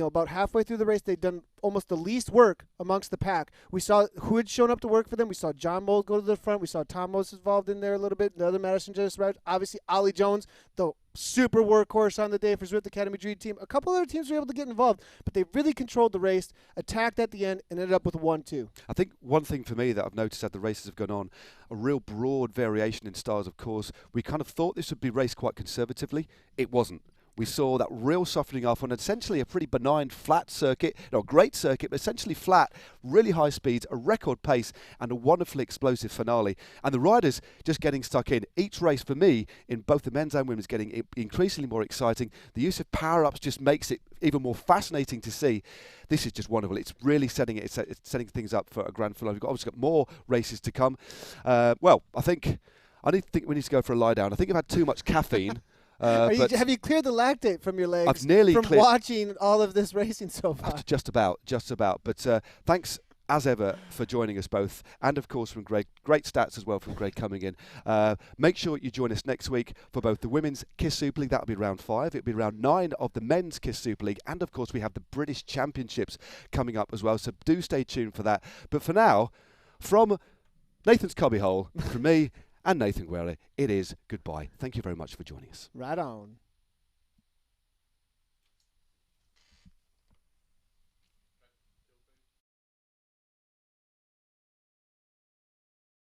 About halfway through the race, they'd done almost the least work amongst the pack. We saw who had shown up to work for them. We saw John Mold go to the front. We saw Tom Moses involved in there a little bit. The other Madison Genesis riders, obviously Ollie Jones, though super workhorse on the day for Zwift Academy Dream Team. A couple other teams were able to get involved, but they really controlled the race, attacked at the end, and ended up with 1-2. I think one thing for me that I've noticed as the races have gone on, a real broad variation in styles, of course. We kind of thought this would be raced quite conservatively. It wasn't. We saw that real softening off on essentially a pretty benign flat circuit, not a great circuit, but essentially flat, really high speeds, a record pace, and a wonderfully explosive finale. And the riders just getting stuck in. Each race for me, in both the men's and women's, getting increasingly more exciting. The use of power-ups just makes it even more fascinating to see. This is just wonderful. It's really setting things up for a grand finale. We've obviously got more races to come. Well, I think we need to go for a lie down. I think I've had too much caffeine. Have you cleared the lactate from your legs? I've nearly from watching all of this racing so far. Just about. But thanks as ever for joining us both, and of course from Greg. Great stats as well from Greg coming in. Make sure you join us next week for both the Women's KISS Super League. That'll be round 5. It'll be round 9 of the Men's KISS Super League, and of course we have the British Championships coming up as well. So do stay tuned for that. But for now, from Nathan's cubbyhole, from me and Nathan Guerra, it is goodbye. Thank you very much for joining us. Right on.